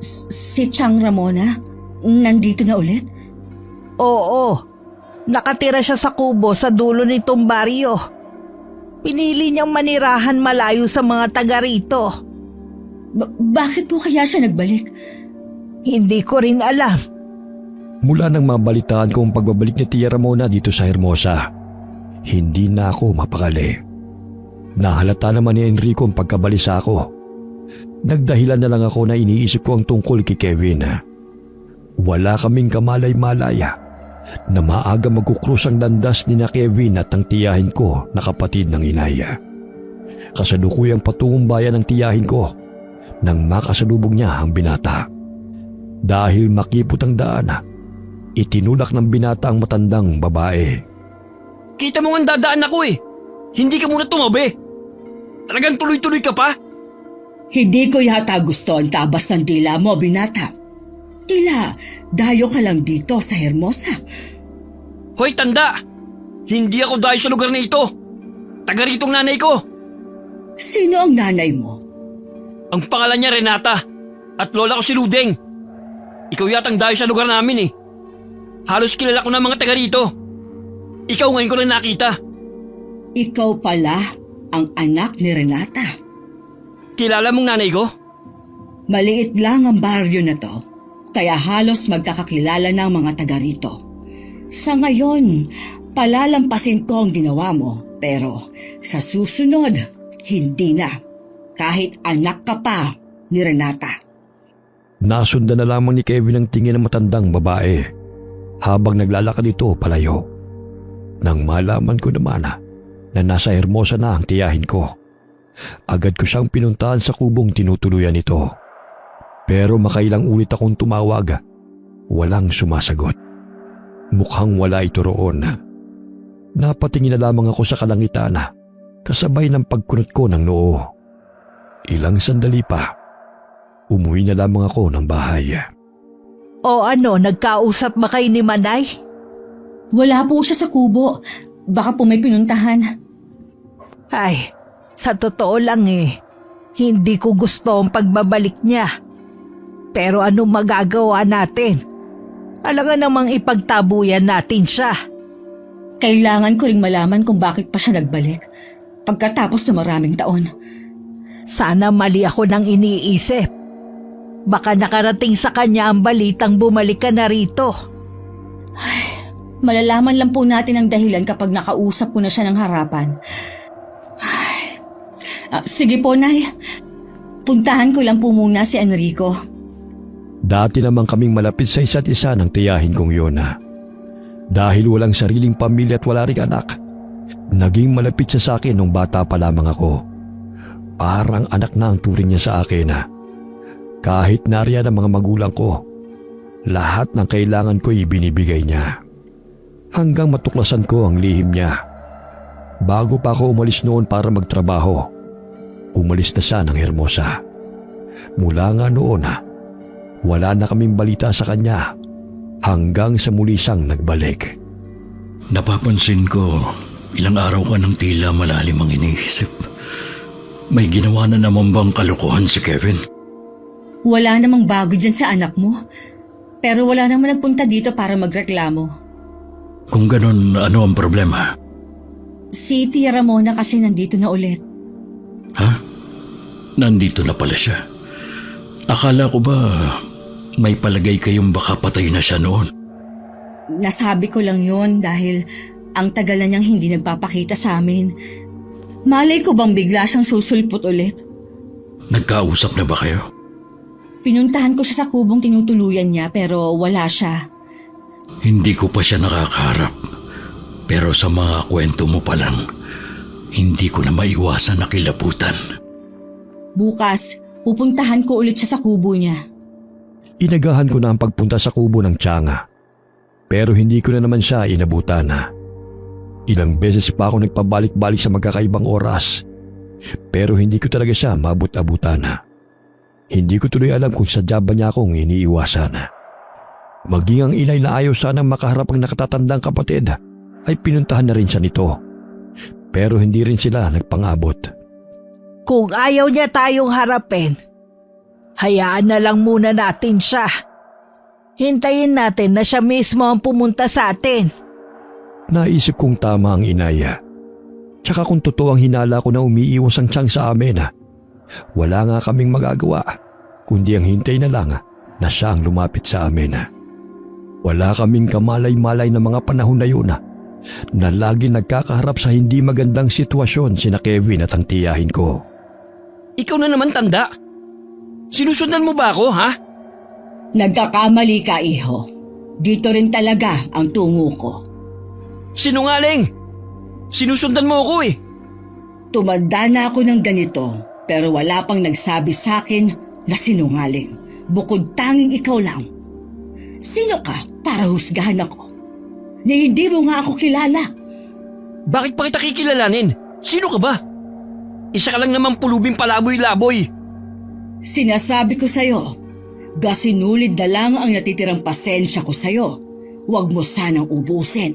Si Chang Ramona? Nandito na ulit? Oo, nakatira siya sa kubo sa dulo nitong baryo. Pinili niyang manirahan malayo sa mga taga rito. Bakit po kaya siya nagbalik? Hindi ko rin alam. Mula nang mabalitaan ko ang pagbabalik ni Tia Ramona dito sa Hermosa, hindi na ako mapakali. Nahalata naman ni Enrico ang pagkabalisa ko. Nagdahilan na lang ako na iniisip ko ang tungkol kay Kevin. Wala kaming kamalay-malaya na maaga magkukrus ang landas ni na Kevin at ang tiyahin ko na kapatid ng inay. Kasalukuyang patungong bayan ng tiyahin ko nang makasalubong niya ang binata. Dahil makipot ang daan, itinulak ng binata ang matandang babae. Kita mo nga dadaan ako eh. Hindi ka muna tumabi. Talagang tuloy-tuloy ka pa? Hindi ko yata gusto ang tabas ng dila mo, binata. Tila, dayo ka lang dito sa Hermosa. Hoy, tanda! Hindi ako dahil sa lugar na ito. Taga ritong nanay ko. Sino ang nanay mo? Ang pangalan niya Renata. At lola ko si Ludeng. Ikaw yatang dahil sa lugar namin eh. Halos kilala ko na mga taga rito. Ikaw ngayon ko lang nakita. Ikaw pala ang anak ni Renata. Kilala mong nanay ko? Maliit lang ang baryo na to, kaya halos magkakakilala ng mga taga rito. Sa ngayon, palalampasin ko ang ginawa mo, pero sa susunod, hindi na. Kahit anak ka pa ni Renata. Nasundan na lamang ni Kevin ang tingin ng matandang babae habang naglalakad ito palayo. Nang malaman ko naman na nasa Hermosa na ang tiyahin ko, agad ko siyang pinuntahan sa kubong tinutuluyan nito. Pero makailang ulit akong tumawag, walang sumasagot. Mukhang wala ito roon. Napatingin na lamang ako sa kalangitan kasabay ng pagkunot ko ng noo. Ilang sandali pa, umuwi na lamang ako ng bahay. O ano, nagkausap ba kayo ni Manay? Wala po siya sa kubo. Baka po may pinuntahan. Ay, sa totoo lang hindi ko gusto ang pagbabalik niya. Pero anong magagawa natin? Alangan namang ipagtabuyan natin siya. Kailangan ko ring malaman kung bakit pa siya nagbalik. Pagkatapos ng maraming taon. Sana mali ako nang iniisip. Baka nakarating sa kanya ang balitang bumalik ka na rito. Malalaman lang po natin ang dahilan kapag nakausap ko na siya ng harapan. Sige po, Nay. Puntahan ko lang po muna si Enrico. Dati naman kaming malapit sa isa't isa ng tiyahin kong Yona. Dahil walang sariling pamilya at wala ring anak, naging malapit siya sa akin nung bata pa lamang ako. Parang anak na ang turing niya sa akin na. Kahit nariyan ang mga magulang ko, lahat ng kailangan ko ibinibigay niya. Hanggang matuklasan ko ang lihim niya. Bago pa ako umalis noon para magtrabaho, umalis na siya ng Hermosa. Mula nga noon, wala na kaming balita sa kanya hanggang sa muli siyang nagbalik. Napapansin ko, ilang araw ka nang tila malalim ang iniisip. May ginawa na naman bang kalokohan si Kevin? Wala namang bago dyan sa anak mo. Pero wala naman nagpunta dito para magreklamo. Kung ganon, ano ang problema? Si Tia Ramona kasi nandito na ulit. Ha? Nandito na pala siya. Akala ko ba may palagay kayong baka patay na siya noon? Nasabi ko lang yun dahil ang tagal na niyang hindi nagpapakita sa amin. Malay ko bang bigla siyang susulpot ulit? Nagkausap na ba kayo? Pinuntahan ko siya sa kubong tinutuluyan niya pero wala siya. Hindi ko pa siya nakakaharap. Pero sa mga kwento mo pa lang, hindi ko na maiwasan na kilabutan. Bukas, pupuntahan ko ulit siya sa kubo niya. Inagahan ko na ang pagpunta sa kubo ng Tianga. Pero hindi ko na naman siya inabutan na. Ilang beses pa ako nagpabalik-balik sa magkakaibang oras. Pero hindi ko talaga siya mabut-abutan na. Hindi ko tuloy alam kung sadya ba niya akong iniiwasan. Maging ang inay na ayaw sanang makaharap ang nakatatandang kapatid ay pinuntahan na rin siya nito. Pero hindi rin sila nagpangabot. Kung ayaw niya tayong harapin, hayaan na lang muna natin siya. Hintayin natin na siya mismo ang pumunta sa atin. Naisip kong tama ang inaya. Tsaka kung totoo ang hinala ko na umiiwas ang Tiang sa amin, wala nga kaming magagawa kundi ang hintay na lang na siya ang lumapit sa amin. Wala kaming kamalay-malay na mga panahon na yun na lagi nagkakaharap sa hindi magandang sitwasyon sina Kevin at ang tiyahin ko. Ikaw na naman tanda. Sinusundan mo ba ako, ha? Nagkakamali ka, iho. Dito rin talaga ang tungo ko. Sinungaling! Sinusundan mo ako eh. Tumanda na ako ng ganito pero wala pang nagsabi sa akin na sinungaling. Bukod tanging ikaw lang. Sino ka para husgahan ako? Ni hindi mo nga ako kilala. Bakit pa kita kikilalanin? Sino ka ba? Isa ka lang naman pulubing palaboy-laboy. Sinasabi ko sa'yo, gasinulid na lang ang natitirang pasensya ko sa'yo. Huwag mo sanang ubusin.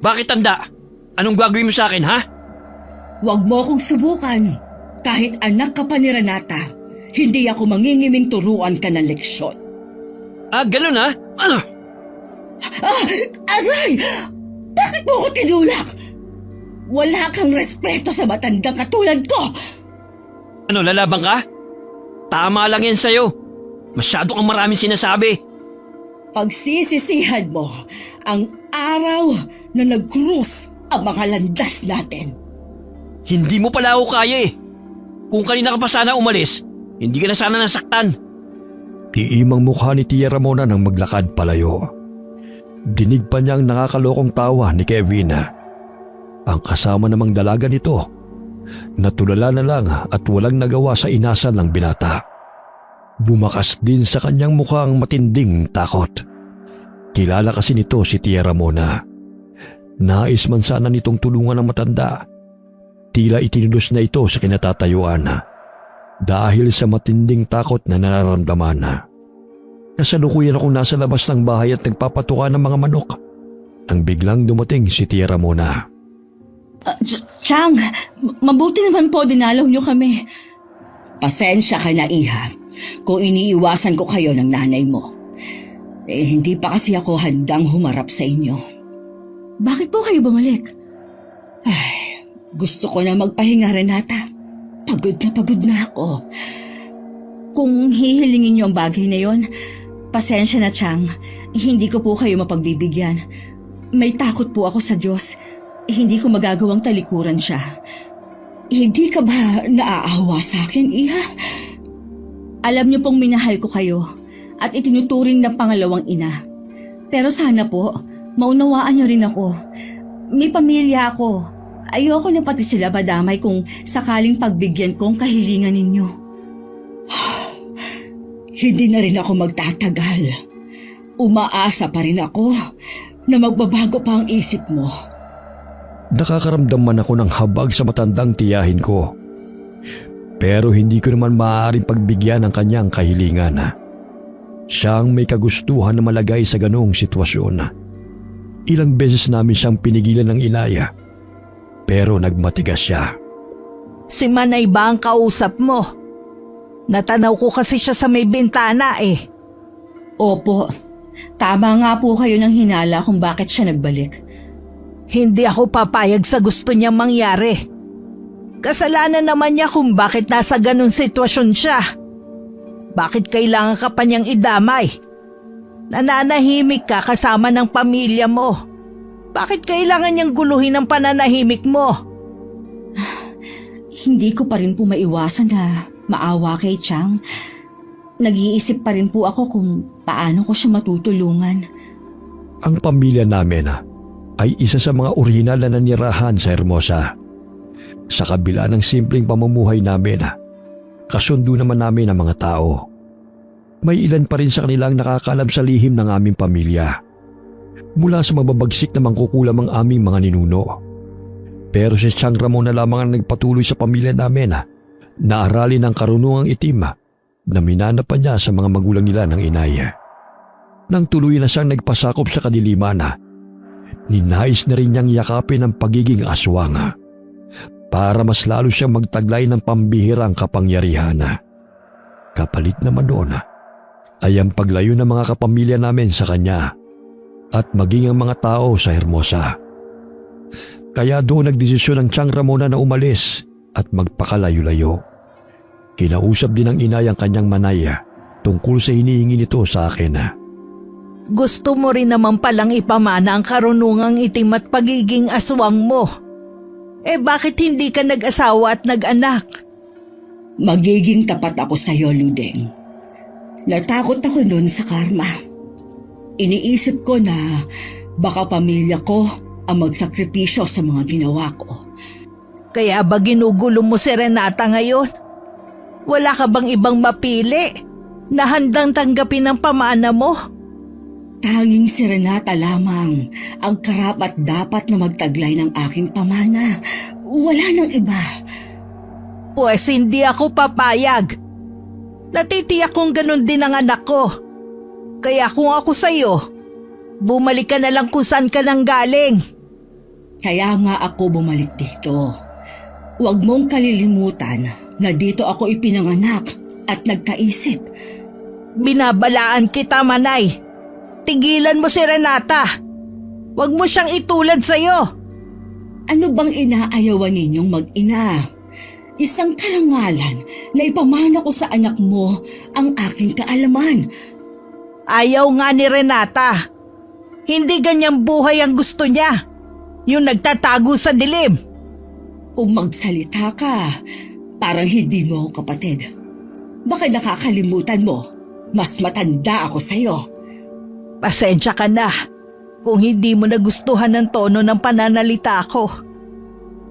Bakit tanda? Anong gagawin mo sa akin, ha? Huwag mo akong subukan. Kahit anak ka pa ni Renata, hindi ako mangingiming turuan ka ng leksyon. Ah, ganun ha? Ano? Aray! Bakit mo ako tinulak? Wala kang respeto sa matandang katulad ko. Ano, lalabang ka? Tama lang yan sa'yo. Masyado kang maraming sinasabi. Pagsisisihan mo ang araw na nag-cruise ang mga landas natin. Hindi mo pala ako kaya eh. Kung kanina ka pa sana umalis, hindi ka na sana nasaktan. Tiimang mukha ni Tia Ramona nang maglakad palayo. Dinig pa niya ang nakakalokong tawa ni Kevin. Ang kasama namang dalaga nito, natulala na lang at walang nagawa sa inasan ng binata. Bumakas din sa kanyang mukha ang matinding takot. Kilala kasi nito si Tia Ramona. Nais man sana nitong tulungan ng matanda. Tila itinilos na ito sa kinatatayuan dahil sa matinding takot na nararamdaman. Kasalukuyan akong nasa labas ng bahay at nagpapatuka ng mga manok nang biglang dumating si Tia Ramona. Chang, mabuti naman po dinalaw niyo kami. Pasensya ka na, Iha, kung iniiwasan ko kayo ng nanay mo. Hindi pa kasi ako handang humarap sa inyo. Bakit po kayo bumalik? Ay, gusto ko na magpahinga, Renata. Pagod na ako. Kung hihilingin niyo ang bagay na yon, pasensya na, Chang. Hindi ko po kayo mapagbibigyan. May takot po ako sa Diyos. Hindi ko magagawang talikuran siya. Hindi ka ba naaawa sa akin, Iha? Alam niyo pong minahal ko kayo at itinuturing ng pangalawang ina. Pero sana po, maunawaan niyo rin ako. May pamilya ako. Ayoko na pati sila madamay kung sakaling pagbigyan ko ang kahilingan ninyo. Hindi na rin ako magtatagal. Umaasa pa rin ako na magbabago pa ang isip mo. Nakakaramdam man ako ng habag sa matandang tiyahin ko. Pero hindi ko naman maaaring pagbigyan ng kanyang kahilingan. Siyang may kagustuhan na malagay sa ganoong sitwasyon. Ilang beses namin siyang pinigilan ng inaya. Pero nagmatigas siya. Si Manay ba ang kausap mo? Natanaw ko kasi siya sa may bintana eh. Opo, tama nga po kayo ng hinala kung bakit siya nagbalik. Hindi ako papayag sa gusto niyang mangyari. Kasalanan naman niya kung bakit nasa ganun sitwasyon siya. Bakit kailangan ka pa niyang idamay? Nananahimik ka kasama ng pamilya mo. Bakit kailangan niyang guluhin ang pananahimik mo? Hindi ko pa rin po maiwasan na maawa kay Chang. Nag-iisip pa rin po ako kung paano ko siya matutulungan. Ang pamilya namin ay isa sa mga orihinal na nanirahan sa Hermosa. Sa kabila ng simpleng pamumuhay namin, kasundo naman namin ang mga tao. May ilan pa rin sa kanilang nakakaalam sa lihim ng aming pamilya. Mula sa mababagsik na mangkukulam ang aming mga ninuno. Pero si Chang Ramon na lamang ang nagpatuloy sa pamilya namin na aralin ang karunungang itim na minanapan niya sa mga magulang nila ng inaya. Nang tuloy na siyang nagpasakop sa kadiliman, ninais na rin niyang yakapin ang pagiging aswang para mas lalo siyang magtaglay ng pambihirang kapangyarihan. Kapalit naman doon ay ang paglayo ng mga kapamilya namin sa kanya at maging ang mga tao sa Hermosa. Kaya doon nagdesisyon ang Chang Ramona na umalis at magpakalayo-layo. Kinausap din ng inay ang kanyang manaya tungkol sa hinihingi nito sa akin. Gusto mo rin naman palang ipamana ang karunungang itim at pagiging aswang mo. Eh bakit hindi ka nag-asawa at nag-anak? Magiging tapat ako sa iyo, Ludeng. Natakot ako noon sa karma. Iniisip ko na baka pamilya ko ang magsakripisyo sa mga ginawa ko. Kaya ba ginugulo mo si Renata ngayon? Wala ka bang ibang mapili na handang tanggapin ang pamana mo? Tanging si Renata lamang ang karapat dapat na magtaglay ng aking pamana. Wala nang iba. Pues hindi ako papayag. Natitiyak kong ganun din ang anak ko. Kaya kung ako sa'yo, bumalik ka na lang kung saan ka nang galing. Kaya nga ako bumalik dito. Huwag mong kalilimutan na dito ako ipinanganak at nagkaisip. Binabalaan kita, Manay. Tigilan mo si Renata. Huwag mo siyang itulad sa'yo. Ano bang inaayawan ninyong mag-ina? Isang karangalan na ipamana ko sa anak mo ang aking kaalaman. Ayaw nga ni Renata. Hindi ganyang buhay ang gusto niya. Yung nagtatago sa dilim. Kung magsalita ka, parang hindi mo ako kapatid. Baka nakakalimutan mo, mas matanda ako sa'yo. Pasensya ka na kung hindi mo nagustuhan ang tono ng pananalita ko.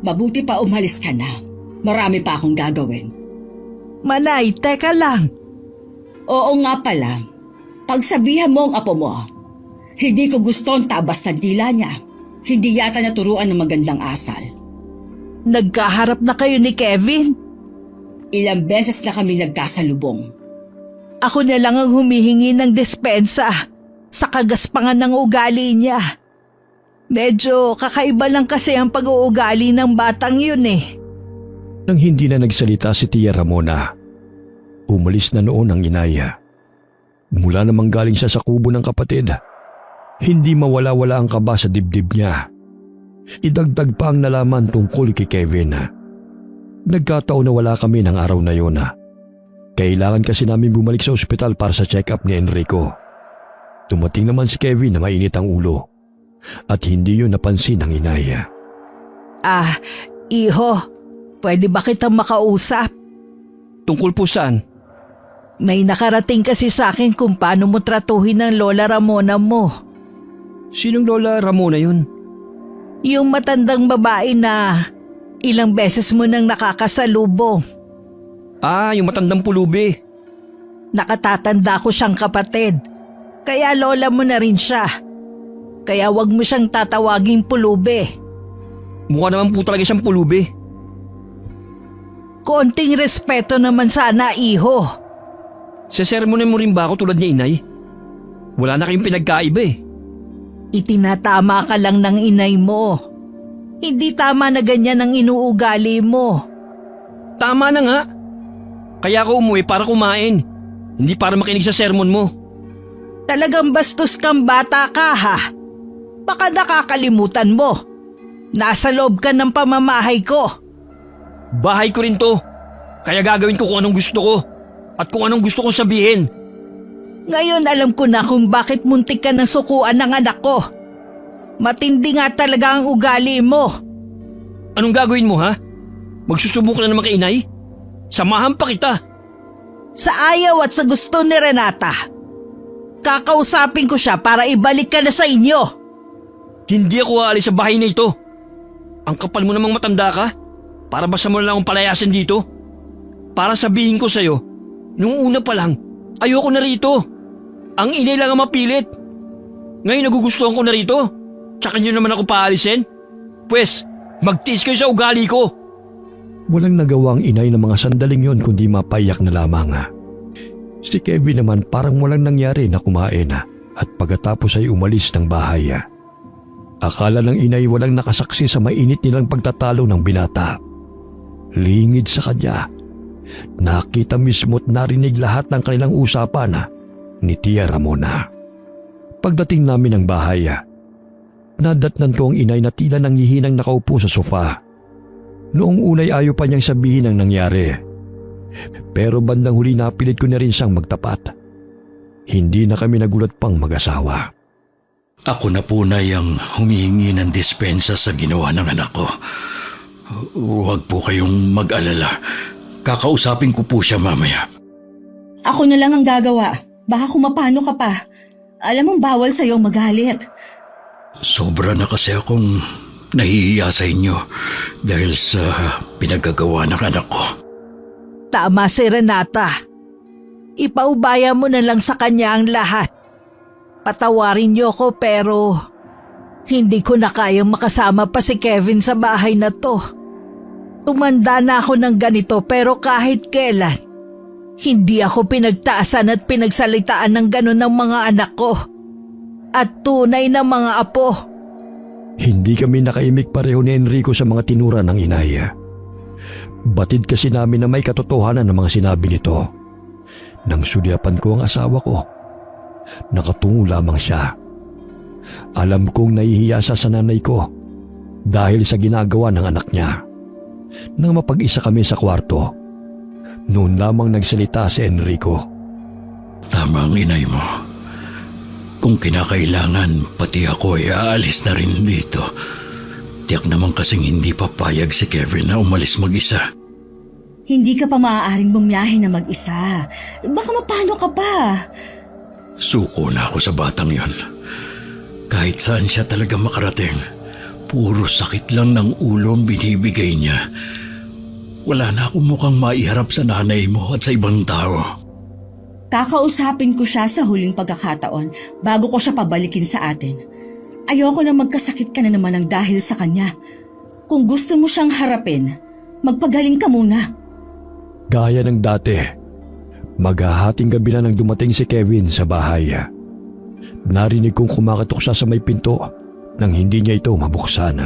Mabuti pa umalis ka na. Marami pa akong gagawin. Manay, teka lang. Oo nga pala. Pagsabihan mo ang apo mo, hindi ko gusto ang tabas sa dila niya. Hindi yata naturuan ng magandang asal. Nagkaharap na kayo ni Kevin? Ilang beses na kami nagkasalubong. Ako na lang ang humihingi ng dispensa sa kagaspangan ng ugali niya. Medyo kakaiba lang kasi ang pag-uugali ng batang yun eh. Nang hindi na nagsalita si Tia Ramona, umalis na noon ang inaya. Mula namang galing siya sa kubo ng kapatid, hindi mawala-wala ang kaba sa dibdib niya. Idagdag pa ang nalaman tungkol kay Kevin. Nagkataon na wala kami ng araw na yun. Kailangan kasi namin bumalik sa ospital para sa check-up ni Enrico. Tumating naman si Kevin na mainit ang ulo at hindi yun napansin ng inaya. Iho, Pwede ba kitang makausap? Tungkol po saan? May nakarating kasi sa akin kung paano mo tratuhin ang Lola Ramona mo. Sinong Lola Ramona yun? Yung matandang babae na ilang beses mo nang nakakasalubong. Ah, yung matandang pulubi. Nakatatanda ko siyang kapatid. Kaya lola mo na rin siya. Kaya wag mo siyang tatawaging pulubi. Mukha naman po talaga siyang pulubi. Konting respeto naman sana, iho. Sesermonin mo rin ba ako tulad ni inay? Wala na kayong pinagkaiba eh. Itinatama ka lang ng inay mo. Hindi tama na ganyan ang inuugali mo. Tama na nga. Kaya ako umuwi para kumain. Hindi para makinig sa sermon mo. Talagang bastos kang bata ka, ha? Baka nakakalimutan mo. Nasa loob ka ng pamamahay ko. Bahay ko rin to. Kaya gagawin ko kung anong gusto ko. At kung anong gusto kong sabihin. Ngayon alam ko na kung bakit muntik ka ng sukuan ng anak ko. Matindi nga talaga ang ugali mo. Anong gagawin mo ha? Magsusubok na naman kay inay? Samahan pa kita. Sa ayaw at sa gusto ni Renata, kakausapin ko siya para ibalik ka na sa inyo. Hindi ako aalis sa bahay na ito. Ang kapal mo namang matanda ka. Para basta mo na lang akong palayasin dito. Para sabihin ko sa'yo, nung una pa lang, ayoko na rito. Ang inay lang ang mapilit. Ngayon nagugustuhan ko na rito. Tsaka nyo naman ako paalisin. Pwes, magtiis kayo sa ugali ko. Walang nagawa ang inay ng mga sandaling yon kundi mapaiyak na lamang. Si Kevin naman parang walang nangyari na kumain at pagkatapos ay umalis ng bahay. Akala ng inay walang nakasaksi sa mainit nilang pagtatalo ng binata. Lingid sa kanya. Nakita mismo't narinig lahat ng kanilang usapan ni Tia Ramona. Pagdating namin ng bahay, nadatnan ko ang inay na tila nanghihinang nakaupo sa sofa. Noong unay ayaw pa niyang sabihin ang nangyari. Pero bandang huli napilit ko na rin siyang magtapat. Hindi na kami nagulat pang mag-asawa. Ako na po na yung humihingi ng dispensa sa ginawa ng anak ko. Huwag po kayong mag-alala. Kakausapin ko po siya mamaya. Ako na lang ang gagawa. Baka kumapano ka pa. Alam mong bawal sa'yo magalit. Sobra na kasi akong nahihiya sa inyo dahil sa pinagagawa ng anak ko. Tama si Renata. Ipaubaya mo na lang sa kanya ang lahat. Patawarin niyo ko pero hindi ko na kayang makasama pa si Kevin sa bahay na to. Tumanda na ako ng ganito pero kahit kailan, hindi ako pinagtaasan at pinagsalitaan ng ganon ng mga anak ko. At tunay na mga apo. Hindi kami nakaimik pareho ni Enrico sa mga tinura ng inay. Batid kasi namin na may katotohanan ng mga sinabi nito. Nang sulyapan ko ang asawa ko, nakatungo lamang siya. Alam kong nahihiya sa nanay ko dahil sa ginagawa ng anak niya. Nang mapag-isa kami sa kwarto, noon lamang nagsalita si Enrico. Tama ang inay mo. Kung kinakailangan, pati ako ay aalis na rin dito. Tiyak naman kasing hindi papayag si Kevin na umalis mag-isa. Hindi ka pa maaaring bumiyahe na mag-isa. Baka mapano ka pa. Suko na ako sa batang yon. Kahit saan siya talaga makarating, puro sakit lang ng ulo ang binibigay niya. Wala na akong mukhang maiharap sa nanay mo at sa ibang tao. Kakausapin ko siya sa huling pagkakataon bago ko siya pabalikin sa atin. Ayoko na magkasakit ka na naman ng dahil sa kanya. Kung gusto mo siyang harapin, magpagaling ka muna. Gaya ng dati, maghahating gabi na nang dumating si Kevin sa bahay. Narinig kong kumakatok siya sa may pinto nang hindi niya ito mabuksan.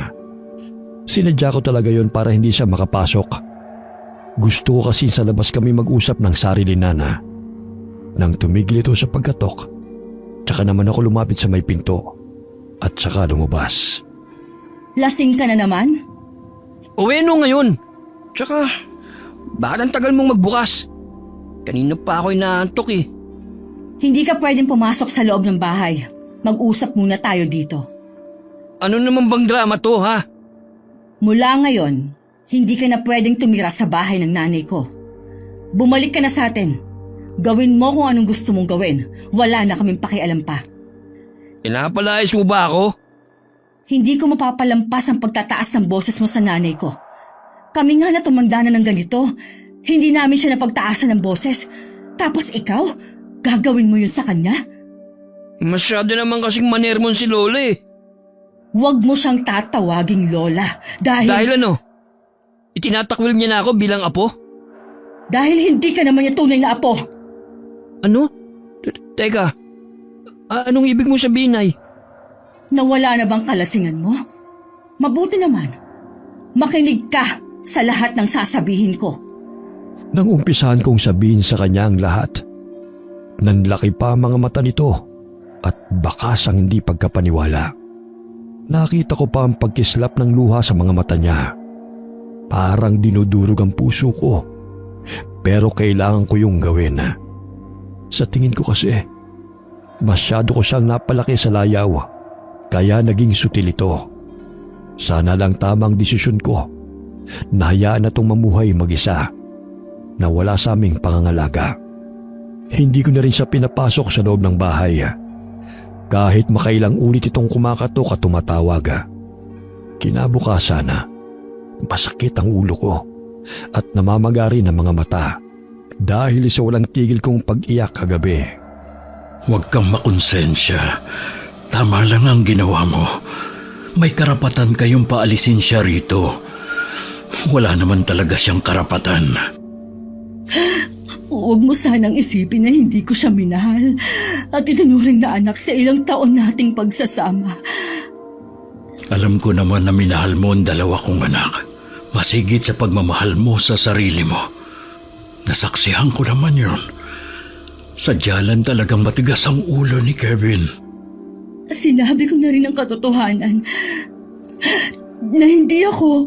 Sinadya ko talaga yon para hindi siya makapasok. Gusto ko kasi sa labas kami mag-usap ng sarili nana. Nang tumigil ito sa pagkatok, tsaka naman ako lumapit sa may pinto at tsaka lumabas. Lasing ka na naman? Uwi no ngayon. Tsaka, bakit ang tagal mong magbukas? Kanina pa ako inaantok eh. Hindi ka pwedeng pumasok sa loob ng bahay. Mag-usap muna tayo dito. Ano naman bang drama to ha? Mula ngayon, Hindi ka na pwedeng tumira sa bahay ng nanay ko. Bumalik ka na sa atin. Gawin mo kung anong gusto mong gawin. Wala na kaming pakialam pa. Inapalayas mo ba ako? Hindi ko mapapalampas ang pagtataas ng boses mo sa nanay ko. Kami nga na tumanda na ng ganito. Hindi namin siya napagtaasan ng boses. Tapos ikaw, gagawin mo yun sa kanya? Masyado naman kasing manermon si Lola eh. Huwag mo siyang tatawaging Lola. Dahil ano? Itinatakwil niya na ako bilang apo? Dahil hindi ka naman niya tunay na apo. Ano? Teka, anong ibig mo sabihin, Nay? Nawala na bang kalasingan mo? Mabuti naman. Makinig ka sa lahat ng sasabihin ko. Nang umpisahan kong sabihin sa kanya ang lahat, nanlaki pa ang mga mata nito at bakas ang hindi pagkapaniwala. Nakita ko pa ang pagkislap ng luha sa mga mata niya. Parang dinudurog ang puso ko. Pero kailangan ko yung gawin. Sa tingin ko kasi, masyado ko siyang napalaki sa layaw, kaya naging sutil ito. Sana lang tamang desisyon ko. Nahayaan na itong mamuhay mag-isa na wala sa aming pangangalaga. Hindi ko na rin siya pinapasok sa loob ng bahay. Kahit makailang ulit itong kumakatok at tumatawag. Kinabukasan, masakit ang ulo ko at namamagari ng mga mata dahil sa walang tigil kong pag-iyak kagabi. Huwag kang makonsensya. Tama lang ang ginawa mo. May karapatan kayong paalisin siya rito. Wala naman talaga siyang karapatan. Huwag mo sanang isipin na hindi ko siya minahal at itinuring na anak sa ilang taon nating pagsasama. Alam ko naman na minahal mo ang dalawa kong anak. Masigit sa pagmamahal mo sa sarili mo. Nasaksihan ko naman yun. Sadya lang talagang matigas ang ulo ni Kevin. Sinabi ko na rin ang katotohanan na hindi ako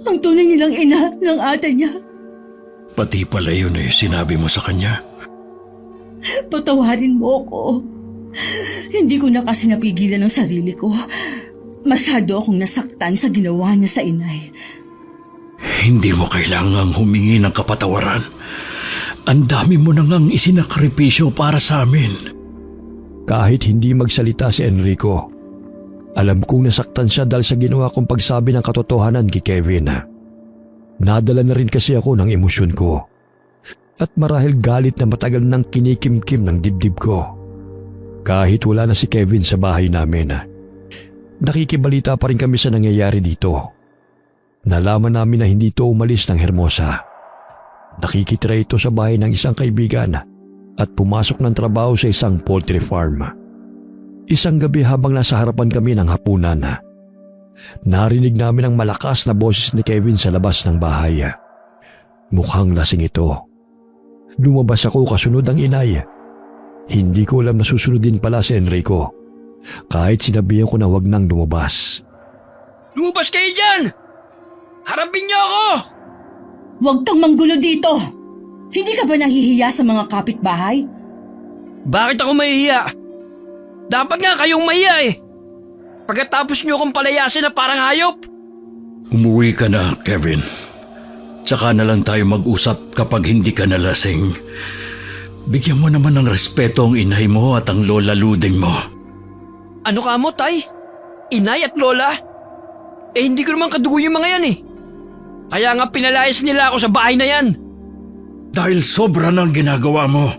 ang tunay nilang ina ng ate niya. Pati pala yun sinabi mo sa kanya. Patawarin mo ko. Hindi ko na kasi napigilan ang sarili ko. Masyado akong nasaktan sa ginawa niya sa inay. Hindi mo kailangang humingi ng kapatawaran. Ang dami mo nang isinakripisyo para sa amin. Kahit hindi magsalita si Enrico, alam kong nasaktan siya dahil sa ginawa kong pagsabi ng katotohanan kay Kevin. Nadala na rin kasi ako ng emosyon ko. At marahil galit na matagal nang kinikimkim ng dibdib ko. Kahit wala na si Kevin sa bahay namin, nakikibalita pa rin kami sa nangyayari dito. Nalaman namin na hindi ito umalis ng Hermosa. Nakikitira ito sa bahay ng isang kaibigan at pumasok ng trabaho sa isang poultry farm. Isang gabi habang nasa harapan kami ng hapunan, narinig namin ang malakas na boses ni Kevin sa labas ng bahay. Mukhang lasing ito. Lumabas ako kasunod ang inay. Hindi ko alam na susunod din pala si Enrico. Kahit sinabihan ko na wag nang lumabas. Lumabas kayo dyan! Harapin niyo ako! Huwag kang manggulo dito! Hindi ka ba nahihiya sa mga kapitbahay? Bakit ako mahihiya? Dapat nga kayong mahiya eh. Pagkatapos niyo akong palayasin na parang hayop. Umuwi ka na, Kevin. Tsaka na lang tayo mag-usap kapag hindi ka nalasing. Bigyan mo naman ng respeto ang inay mo at ang lola luding mo. Ano ka mo, Tay? Inay at Lola? Eh hindi ko naman kadugo yung mga yan eh. Kaya nga pinalayas nila ako sa bahay na yan. Dahil sobra ng ginagawa mo,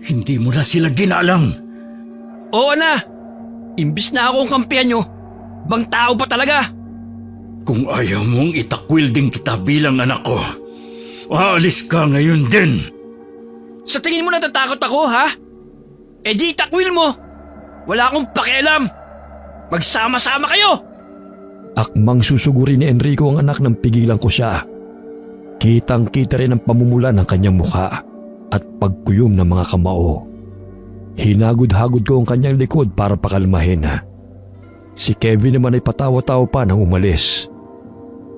hindi mo na sila ginalang. Oo na. Imbis na akong kampiyan nyo, bang tao pa talaga? Kung ayaw mong itakwil din kita bilang anak ko, aalis ka ngayon din. Sa tingin mo natatakot ako, ha? Eh di itakwil mo. Wala akong pakialam. Magsama-sama kayo. Akmang susugurin ni Enrico ang anak nang pigilan ko siya. Kitang-kita rin ang pamumula ng kanyang mukha at pagkuyom ng mga kamao. Hinagod-hagod ko ang kanyang likod para pakalmahin. Si Kevin naman ay patawa-tawa pa nang umalis.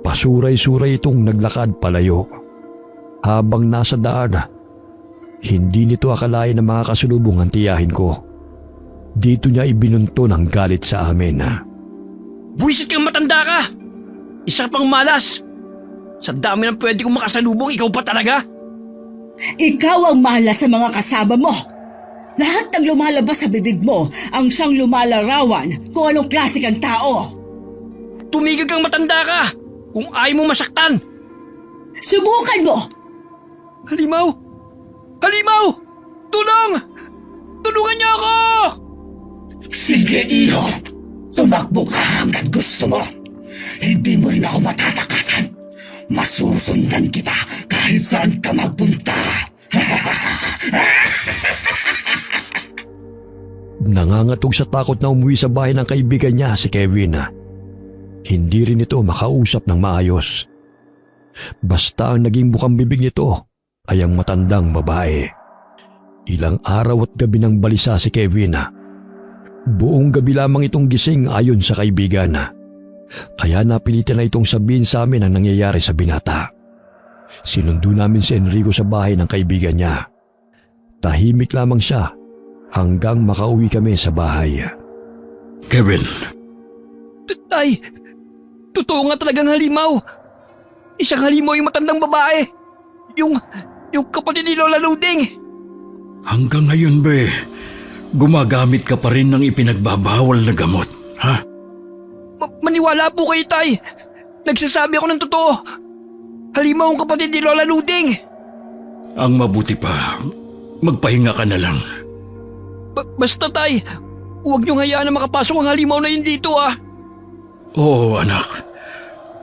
Pasuray-suray itong naglakad palayo. Habang nasa daan, hindi nito akalain na makakasulubong ang tiyahin ko. Dito niya ibinunto ng galit sa amin. Buwisit kang matanda ka. Isa pang malas. Sa dami ng pwede kong makasalubong, ikaw pa talaga? Ikaw ang malas sa mga kasama mo. Lahat ng lumalabas sa bibig mo ang siyang lumalarawan kung anong klase kang tao. Tumigil kang matanda ka! Kung ayaw mo masaktan! Subukan mo! Halimaw! Halimaw! Tulong! Tulungan niyo ako! Sige, iho. Tumakbo ka hanggang gusto mo. Hindi mo rin ako matatakasan. Masusundan kita kahit saan ka magpunta. Nangangatog sa takot na umuwi sa bahay ng kaibigan niya si Kevin. Hindi rin ito makausap ng maayos. Basta ang naging bukang bibig nito ay ang matandang babae. Ilang araw at gabi nang balisa si Kevin. Buong gabi lamang itong gising ayon sa kaibigan. Kaya napilitan na itong sabihin sa amin ang nangyayari sa binata. Sinundo namin si Enrico sa bahay ng kaibigan niya. Tahimik lamang siya hanggang makauwi kami sa bahay. Kevin, Tay! Totoo nga talagang halimaw! Isang halimaw yung matandang babae! Yung kapatid ni Lola Luding! hanggang ngayon ba gumagamit ka pa rin ng ipinagbabawal na gamot, ha? Maniwala po kayo, Tay! Nagsasabi ako ng totoo! Halimaw ang kapatid ni Lola Luding! Ang mabuti pa, magpahinga ka na lang. Basta, Tay! Huwag niyong hayaan na makapasok ang halimaw na yun dito, ah! Oo, anak.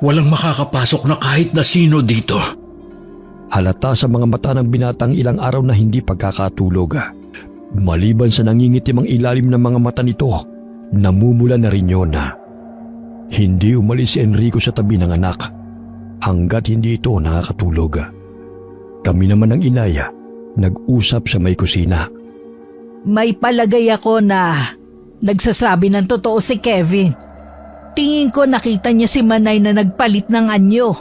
Walang makakapasok na kahit na sino dito. Halata sa mga mata ng binatang ilang araw na hindi pagkakatulog. Maliban sa nangingitim ang ilalim ng mga mata nito, namumula na rin yun. Hindi umalis si Enrico sa tabi ng anak hanggat hindi ito nakakatulog. Kami naman ng inay, nag-usap sa may kusina. May palagay ako na nagsasabi ng totoo si Kevin. Tingin ko nakita niya si Manay na nagpalit ng anyo.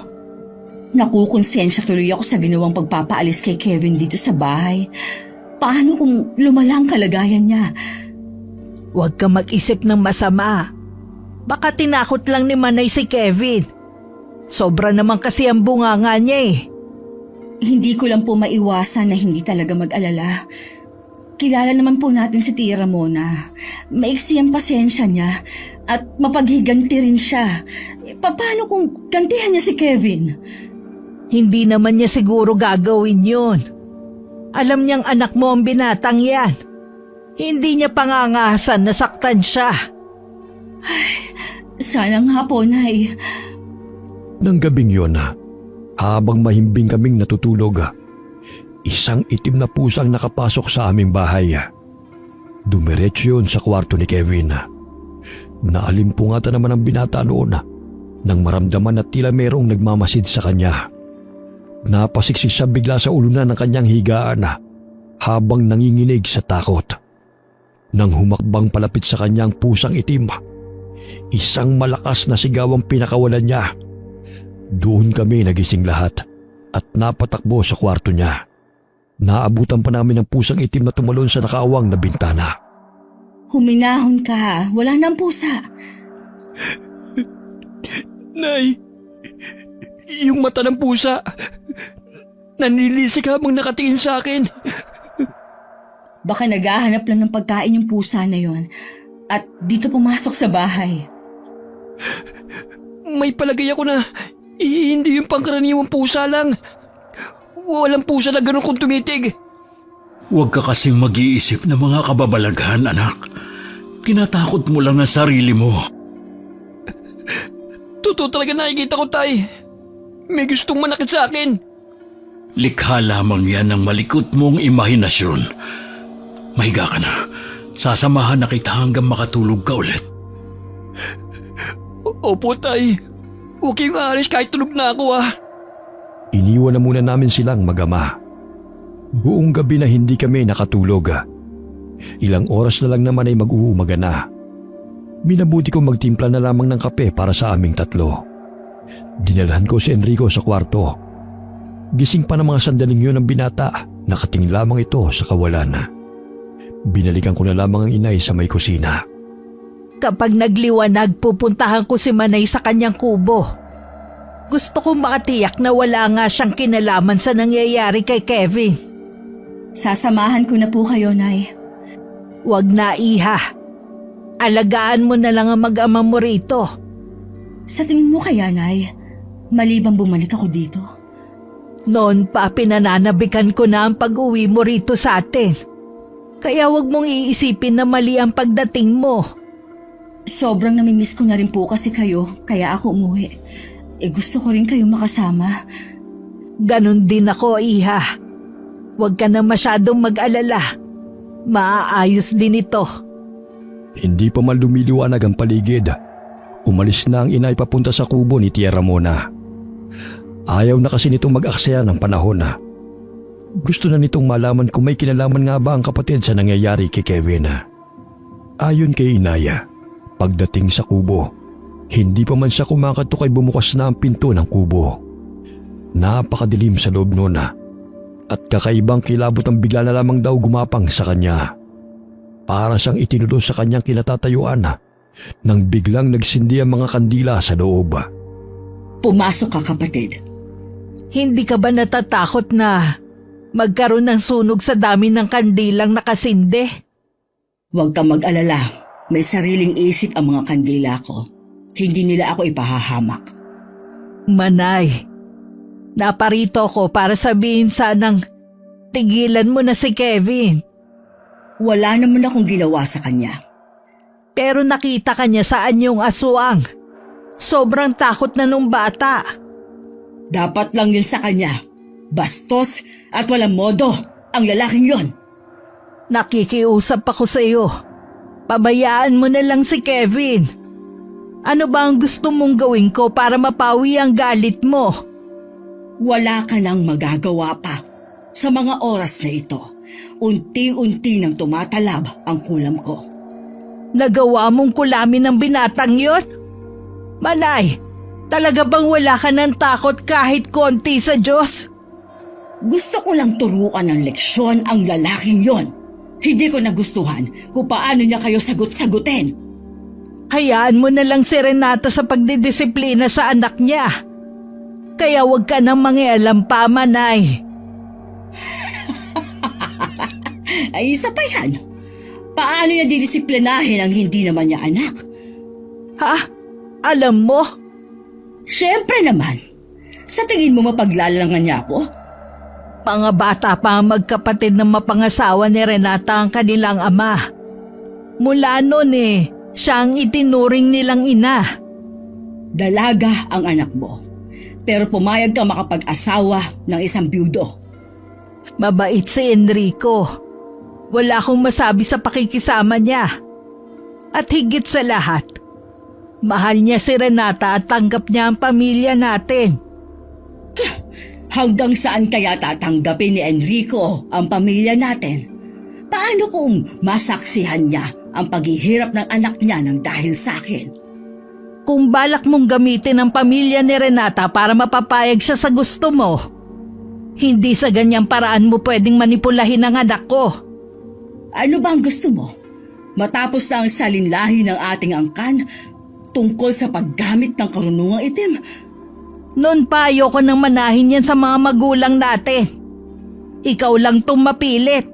Nakukonsensya tuloy ako sa ginawang pagpapaalis kay Kevin dito sa bahay. Paano kung lumala ang kalagayan niya? Huwag ka mag-isip ng masama. Baka tinakot lang ni Manay si Kevin. Sobra naman kasi ang bunganga niya eh. Hindi ko lang po maiwasan na hindi talaga mag-alala. Kilala naman po natin si Tia Ramona. Maiksi ang pasensya niya at mapaghiganti rin siya. Paano kung gantihan niya si Kevin? Hindi naman niya siguro gagawin yun. Alam niyang anak mo ang binatang yan. Hindi niya pangangahasan na saktan siya. Sana nga po, Nay. Nang gabing yun, habang mahimbing kaming natutulog, isang itim na pusang nakapasok sa aming bahay. Dumiretso yun sa kwarto ni Kevin. Naalimpungatan naman ang binata noon nang maramdaman na tila merong nagmamasid sa kanya. Napasiksik siya bigla sa ulunan ng kanyang higaan habang nanginginig sa takot. Nang humakbang palapit sa kanyang pusang itim, isang malakas na sigaw ang pinakawalan niya. Doon kami nagising lahat at napatakbo sa kwarto niya. Naabutan pa namin ang pusang itim na tumalon sa nakaawang na bintana. Huminahon ka. Wala nang pusa. Nay! Yung mata ng pusa! Nanilisik habang nakatingin sa akin! Baka naghahanap lang ng pagkain yung pusa na yon at dito pumasok sa bahay. May palagay ako na hindi yung pangkaraniwang pusa lang. Walang pusa na ganun kung tumitig. Huwag ka kasing mag-iisip ng mga kababalaghan, anak. Tinatakot mo lang ang sarili mo. Totoo talaga nakikita ko, Tay. May gustong manakit sa akin. Likha lamang yan ng malikot mong imahinasyon. Mahiga ka na. Sasamahan na kita hanggang makatulog ka ulit. Opo, Tay. Huwag kayong aalis kahit tulog na ako, ah. Iniwan na muna namin silang mag-ama. Buong gabi na hindi kami nakatulog. Ilang oras na lang naman ay mag-uumaga na. Minabuti kong magtimpla na lamang ng kape para sa aming tatlo. Dinalhan ko si Enrico sa kwarto. Gising pa ng mga sandaling yun ang binata, nakatingin lamang ito sa kawalan. Binalikan ko na lamang ang inay sa may kusina. Kapag nagliwanag, pupuntahan ko si Manay sa kanyang kubo. Gusto kong makatiyak na wala nga siyang kinalaman sa nangyayari kay Kevin. Sasamahan ko na po kayo, Nay. Wag na, Iha. Alagaan mo na lang ang mag-ama mo rito. Sa tingin mo kaya, Nay, malibang bumalik ako dito? Noon pa pinananabikan ko na ang pag-uwi mo rito sa atin. Kaya wag mong iisipin na mali ang pagdating mo. Sobrang namimiss ko na rin po kasi kayo, kaya ako umuwi. Gusto ko rin kayo makasama. Ganon din ako, Iha. Huwag ka na masyadong mag-alala. Maaayos din ito. Hindi pa man lumiliwanag ang paligid. Umalis na ang inay papunta sa kubo ni Tia Ramona. Ayaw na kasi nitong mag-aksaya ng panahon na. Gusto na nitong malaman kung may kinalaman nga ba ang kapatid sa nangyayari kay Kevin. Ayon kay Inaya, pagdating sa kubo, hindi pa man siya kumakatok ay bumukas na ang pinto ng kubo. Napakadilim sa loob noon at kakaibang kilabot ang bigla na lamang daw gumapang sa kanya. Para siyang itinudo sa kanyang kinatatayuan nang biglang nagsindi ang mga kandila sa loob. Pumasok ka, kapatid. Hindi ka ba natatakot na magkaroon ng sunog sa dami ng kandilang nakasindi? Huwag kang mag-alala. May sariling isip ang mga kandila ko. Hindi nila ako ipahahamak. Manay, naparito ko para sabihin sanang tigilan mo na si Kevin. Wala naman akong ginawa sa kanya. Pero nakita ka niya saan yung aswang. Sobrang takot na nung bata. Dapat lang yun sa kanya. Bastos at walang modo ang lalaking yon. Nakikiusap ako sa iyo. Pabayaan mo na lang si Kevin. Ano ba ang gusto mong gawin ko para mapawi ang galit mo? Wala ka nang magagawa pa. Sa mga oras na ito, unti-unti nang tumatalab ang kulam ko. Nagawa mong kulamin ng binatang yon? Manay, talaga bang wala ka ng takot kahit konti sa Diyos? Gusto ko lang turuan ng leksyon ang lalaking yon. Hindi ko nagustuhan kung paano niya kayo sagot-sagutin. Hayaan mo na lang si Renata sa pagdidisiplina sa anak niya. Kaya huwag ka nang mangialam pa, Manay. Ay, isa pa yan. Paano niya didisiplinahin ang hindi naman niya anak? Ha? Alam mo? Siyempre naman. Sa tingin mo mapaglalangan niya ako? Mga bata pa ang magkapatid ng mapangasawa ni Renata ang kanilang ama. Mula noon siya ang itinuring nilang ina. Dalaga ang anak mo. Pero pumayag ka makapag-asawa ng isang byudo. Mabait si Enrico. Wala akong masabi sa pakikisama niya. At higit sa lahat, mahal niya si Renata at tanggap niya ang pamilya natin. Hanggang saan kaya tatanggapin ni Enrico ang pamilya natin? Paano kung masaksihan niya ang paghihirap ng anak niya ng dahil sa akin? Kung balak mong gamitin ang pamilya ni Renata para mapapayag siya sa gusto mo, hindi sa ganyang paraan mo pwedeng manipulahin ang anak ko. Ano ba ang gusto mo? Matapos na ang salinlahi ng ating angkan tungkol sa paggamit ng karunungang itim? Noon pa ayoko nang manahin yan sa mga magulang natin. Ikaw lang tong mapilit.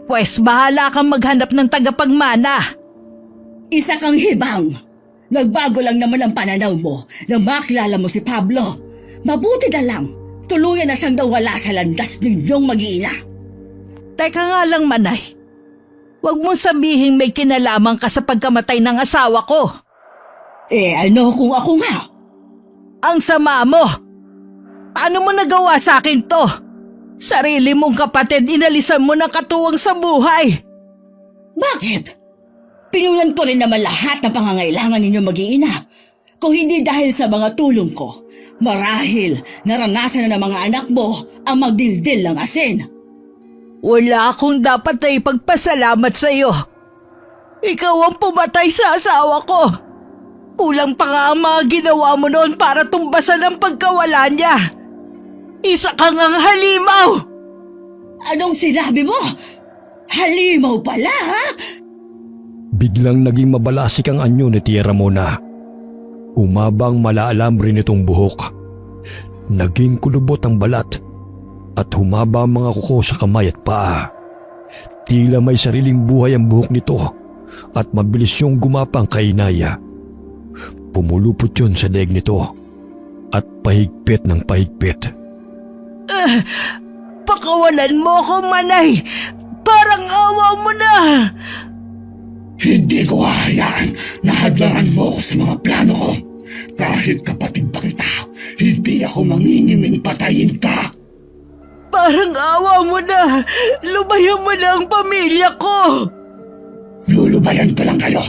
Pwes bahala kang maghanap ng tagapagmana. Isa kang hibang. Nagbago lang naman ang pananaw mo nang makilala mo si Pablo. Mabuti na lang, tuluyan na siyang nawala sa landas ninyong mag-iina. Teka nga lang, Manay. Huwag mong sabihin may kinalaman ka sa pagkamatay ng asawa ko. Ano kung ako nga? Ang sama mo! Paano mo nagawa sa akin to? Sarili mong kapatid inalisan mo ng katuwang sa buhay. Bakit? Pinunan ko rin naman lahat ng pangangailangan ninyo mag-iina. Kung hindi dahil sa mga tulong ko, marahil naranasan na ng mga anak mo ang magdildil ng asin. Wala akong dapat na ipagpasalamat sa iyo. Ikaw ang pumatay sa asawa ko. Kulang pa nga ang mga ginawa mo noon para tumbasan ang pagkawala niya. Isa kang ang halimaw! Anong sinabi mo? Halimaw pala, ha? Biglang naging mabalasik ang anyo ni Tia Ramona. Umabang malaalam rin itong buhok Naging kulubot ang balat at humaba ang mga kuko sa kamay at paa. Tila may sariling buhay ang buhok nito at mabilis yung gumapang kay Inaya. Pumulupot yun sa leeg nito at pahigpit ng pahigpit. Pakawalan mo ako, Manay! Parang awa mo na! Hindi ko hahayaan na hadlangan mo ako sa mga plano ko. Kahit kapatid pa kita, hindi ako mangingiming patayin ka. Parang awa mo na! Lubayan mo na ang pamilya ko! Lulubayan ko lang kayo.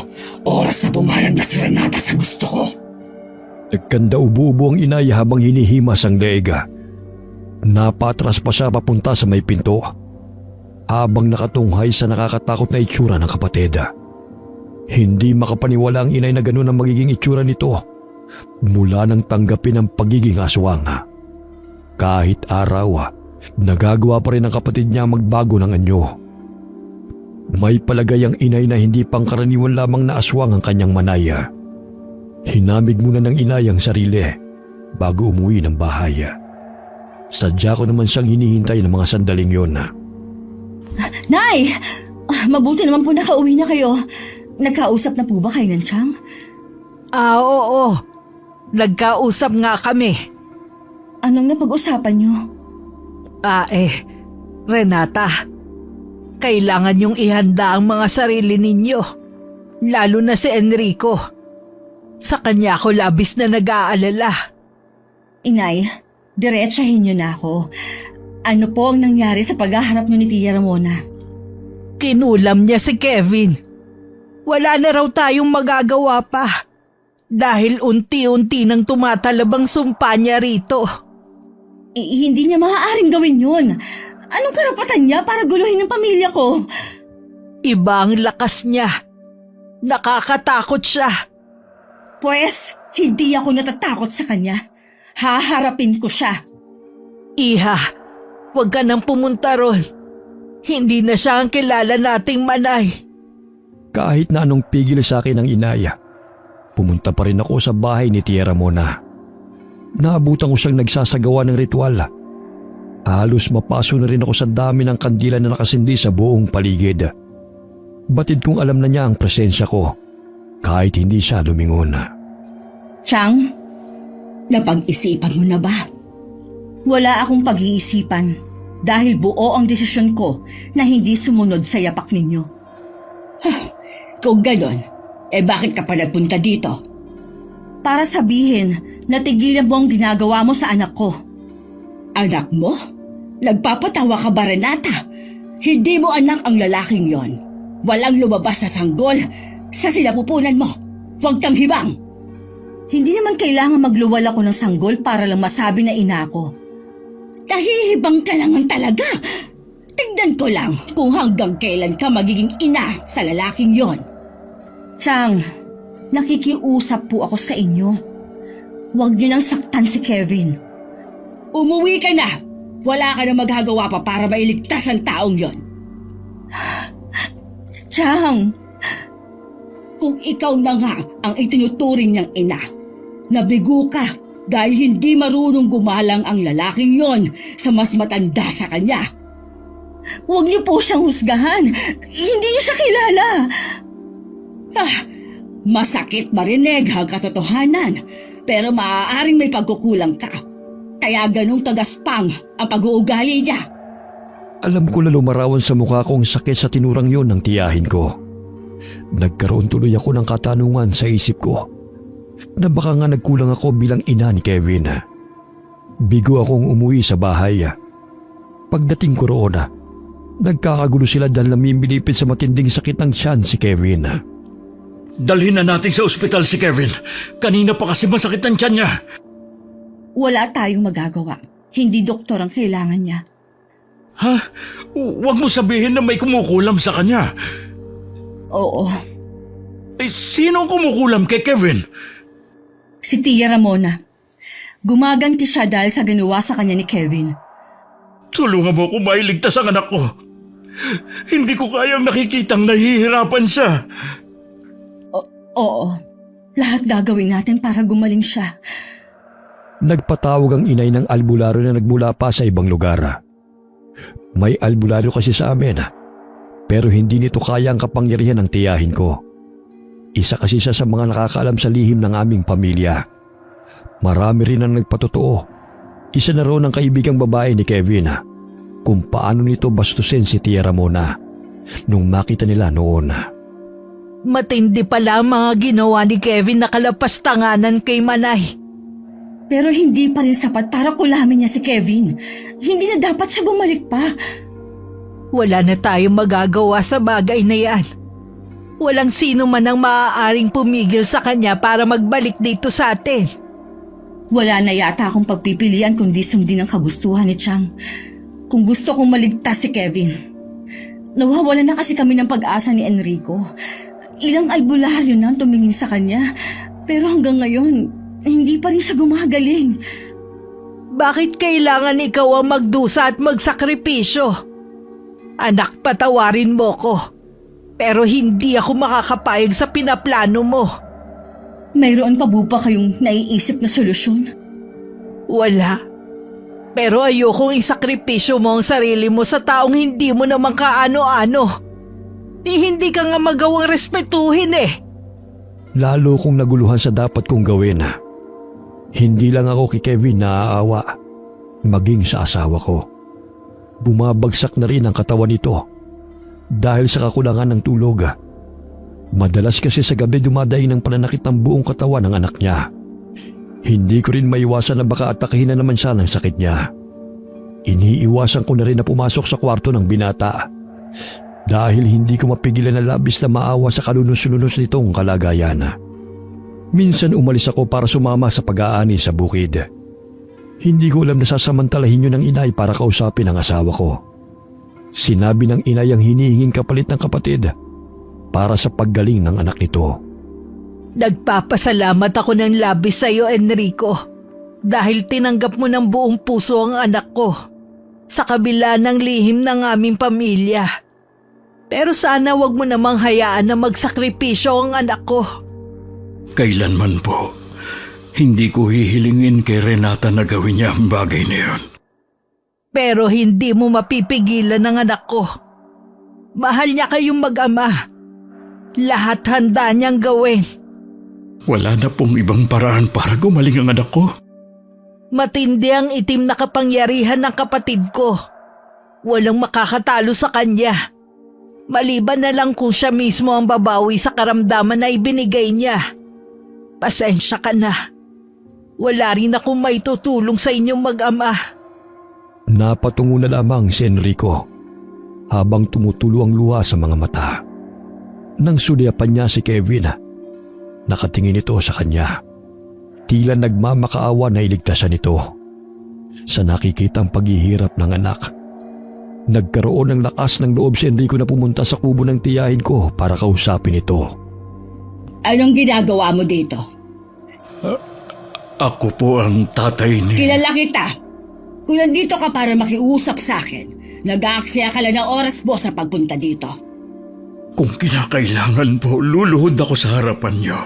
Oras na pumayag na si Renata sa gusto ko. Nagkanda ubo-ubo ang Inaya habang hinihimas ang leeg. Napatras pa siya papunta sa may pinto habang nakatunghay sa nakakatakot na itsura ng kapatid. Hindi makapaniwala ang inay na ganun ang magiging itsura nito mula nang tanggapin ang pagiging aswang. Kahit araw, nagagawa pa rin ang kapatid niya magbago ng anyo. May palagay ang inay na hindi pangkaraniwan lamang na aswang ang kanyang manaya. Hinamig muna ng inay ang sarili bago umuwi ng bahay. Sadya ko naman siyang hinihintay ng mga sandaling yun. Nay! Mabuti naman po nakauwi na kayo. Nagkausap na po ba kayo ng Chang? Oo. Nagkausap nga kami. Anong napag-usapan niyo? Renata, kailangan niyong ihanda ang mga sarili ninyo. Lalo na si Enrico. Sa kanya ako labis na nag-aalala. Inay, diretsahin niyo na ako. Ano po ang nangyari sa paghaharap niyo ni Tia Ramona? Kinulam niya si Kevin. Wala na raw tayong magagawa pa. Dahil unti-unti nang tumatalab ang sumpa niya rito. Hindi niya maaaring gawin yun. Anong karapatan niya para guluhin ang pamilya ko? Iba ang lakas niya. Nakakatakot siya. Pwes, hindi ako natatakot sa kanya. Haharapin ko siya. Iha, huwag ka nang pumunta ron. Hindi na siya ang kilala nating Manay. Kahit na anong pigil sa akin ng Inaya, pumunta pa rin ako sa bahay ni Tia Ramona. Naabutan ko siyang nagsasagawa ng ritual. Halos mapaso na rin ako sa dami ng kandila na nakasindi sa buong paligid. Batid kong alam na niya ang presensya ko kahit hindi siya lumingon. Chang, napag-isipan mo na ba? Wala akong pag-iisipan dahil buo ang desisyon ko na hindi sumunod sa yapak ninyo. Kung ganon, bakit ka pa nagpunta dito? Para sabihin na tigilan mo ang ginagawa mo sa anak ko. Anak mo? Nagpapatawa ka ba, Renata? Hindi mo anak ang lalaking yon. Walang lumabas na sanggol sa sinapupunan mo. Huwag kang hibang. Hindi naman kailangan magluwal ako ng sanggol para lang masabi na ina ko. Nahihibang ka lang ang talaga. Tignan ko lang kung hanggang kailan ka magiging ina sa lalaking yon. Chang, nakikiusap po ako sa inyo. Huwag niyo nang saktan si Kevin. Umuwi ka na. Wala ka na magagawa pa para mailigtas ang taong yon. Chang! Kung ikaw na nga ang itinuturing niyang ina, nabigo ka dahil hindi marunong gumalang ang lalaking yon sa mas matanda sa kanya. Huwag niyo po siyang husgahan. Hindi niyo siya kilala. Masakit marinig ang katotohanan, pero maaaring may pagkukulang ka. Kaya ganung tagaspang ang pag-uugali niya. Alam ko na lumarawan sa mukha kong sakit sa tinurang yon ng tiyahin ko. Nagkaroon tuloy ako ng katanungan sa isip ko na baka nga nagkulang ako bilang ina ni Kevin. Bigo akong umuwi sa bahay. Pagdating ko roon, nagkakagulo sila dahil namimilipit sa matinding sakit ng tiyan si Kevin. Dalhin na natin sa ospital si Kevin. Kanina pa kasi masakit ang tiyan niya. Wala tayong magagawa. Hindi doktor ang kailangan niya. Ha? Huwag mo sabihin na may kumukulam sa kanya. Oo. Sino ang kumukulam kay Kevin? Si Tia Ramona. Gumaganti siya dahil sa ginawa sa kanya ni Kevin. Tulungan mo kung mailigtas ang anak ko. Hindi ko kayang nakikitang nahihirapan siya. Oo. Lahat gagawin natin para gumaling siya. Nagpatawag ang inay ng albularyo na nagmula pa sa ibang lugar. May albularyo kasi sa amin, pero hindi nito kaya ang kapangyarihan ng tiyahin ko. Isa kasi siya sa mga nakakaalam sa lihim ng aming pamilya. Marami rin ang nagpatotoo. Isa na roon ang kaibigang babae ni Kevin kung paano nito bastusin si Tia Ramona nung makita nila noon. Matindi pala ang mga ginawa ni Kevin na kalapastanganan kay Manay. Pero hindi pa rin sapat para kulamin niya si Kevin. Hindi na dapat siya bumalik pa. Wala na tayong magagawa sa bagay na yan. Walang sino man ang maaaring pumigil sa kanya para magbalik dito sa atin. Wala na yata akong pagpipilian kundi sundin ang kagustuhan ni Chang. Kung gusto kong maligtas si Kevin. Nawawala na kasi kami ng pag-asa ni Enrico. Ilang albularyo na ang tumingin sa kanya. Pero hanggang ngayon, hindi pa rin siya gumagaling. Bakit kailangan ikaw ang magdusa at magsakripisyo? Anak, patawarin mo ko. Pero hindi ako makakapayag sa pinaplano mo. Mayroon pa ba kayong naiisip na solusyon? Wala. Pero ayokong isakripisyo mo ang sarili mo sa taong hindi mo naman kaano-ano. Hindi ka nga magawang respetuhin eh. Lalo kong naguluhan sa dapat kong gawin. Hindi lang ako kay Kevin naaawa, maging sa asawa ko. Bumabagsak na rin ang katawan nito dahil sa kakulangan ng tulog. Madalas kasi sa gabi dumadaing ng pananakit ng buong katawan ng anak niya. Hindi ko rin maiwasan na baka atakihin na naman siya ng sakit niya. Iniiwasan ko na rin na pumasok sa kwarto ng binata dahil hindi ko mapigilan na labis na maawa sa kalunos-lunos nitong kalagayan. Minsan umalis ako para sumama sa pag-aani sa bukid. Hindi ko alam na sasamantalahin yun ng inay para kausapin ang asawa ko. Sinabi ng inay ang hinihinging kapalit ng kapatid para sa paggaling ng anak nito. Nagpapasalamat ako ng labis sa iyo, Enrico. Dahil tinanggap mo ng buong puso ang anak ko. Sa kabila ng lihim ng aming pamilya. Pero sana wag mo namang hayaan na magsakripisyo ang anak ko. Kailanman po, hindi ko hihilingin kay Renata na gawin niya ang bagay na yun. Pero hindi mo mapipigilan ang anak ko. Mahal niya kayong mag-ama. Lahat handa niyang gawin. Wala na pong ibang paraan para gumaling ang anak ko. Matindi ang itim na kapangyarihan ng kapatid ko. Walang makakatalo sa kanya. Maliban na lang kung siya mismo ang babawi sa karamdaman na ibinigay niya. Pasensya ka na. Wala rin akong maitutulong sa inyong mag-ama. Napatungo na lamang si Enrico habang tumutulo ang luha sa mga mata. Nang sulyapan niya si Kevin, nakatingin ito sa kanya. Tila nagmamakaawa na iligtasan ito. Sa nakikitang paghihirap ng anak, nagkaroon ng lakas ng loob si Enrico na pumunta sa kubo ng tiyahin ko para kausapin ito. Anong ginagawa mo dito? Ako po ang tatay ni... Kilala kita. Kung nandito ka para makiusap sa akin, nag-aaksaya ka lang ng oras mo sa pagpunta dito. Kung kinakailangan po, luluhod ako sa harapan niyo.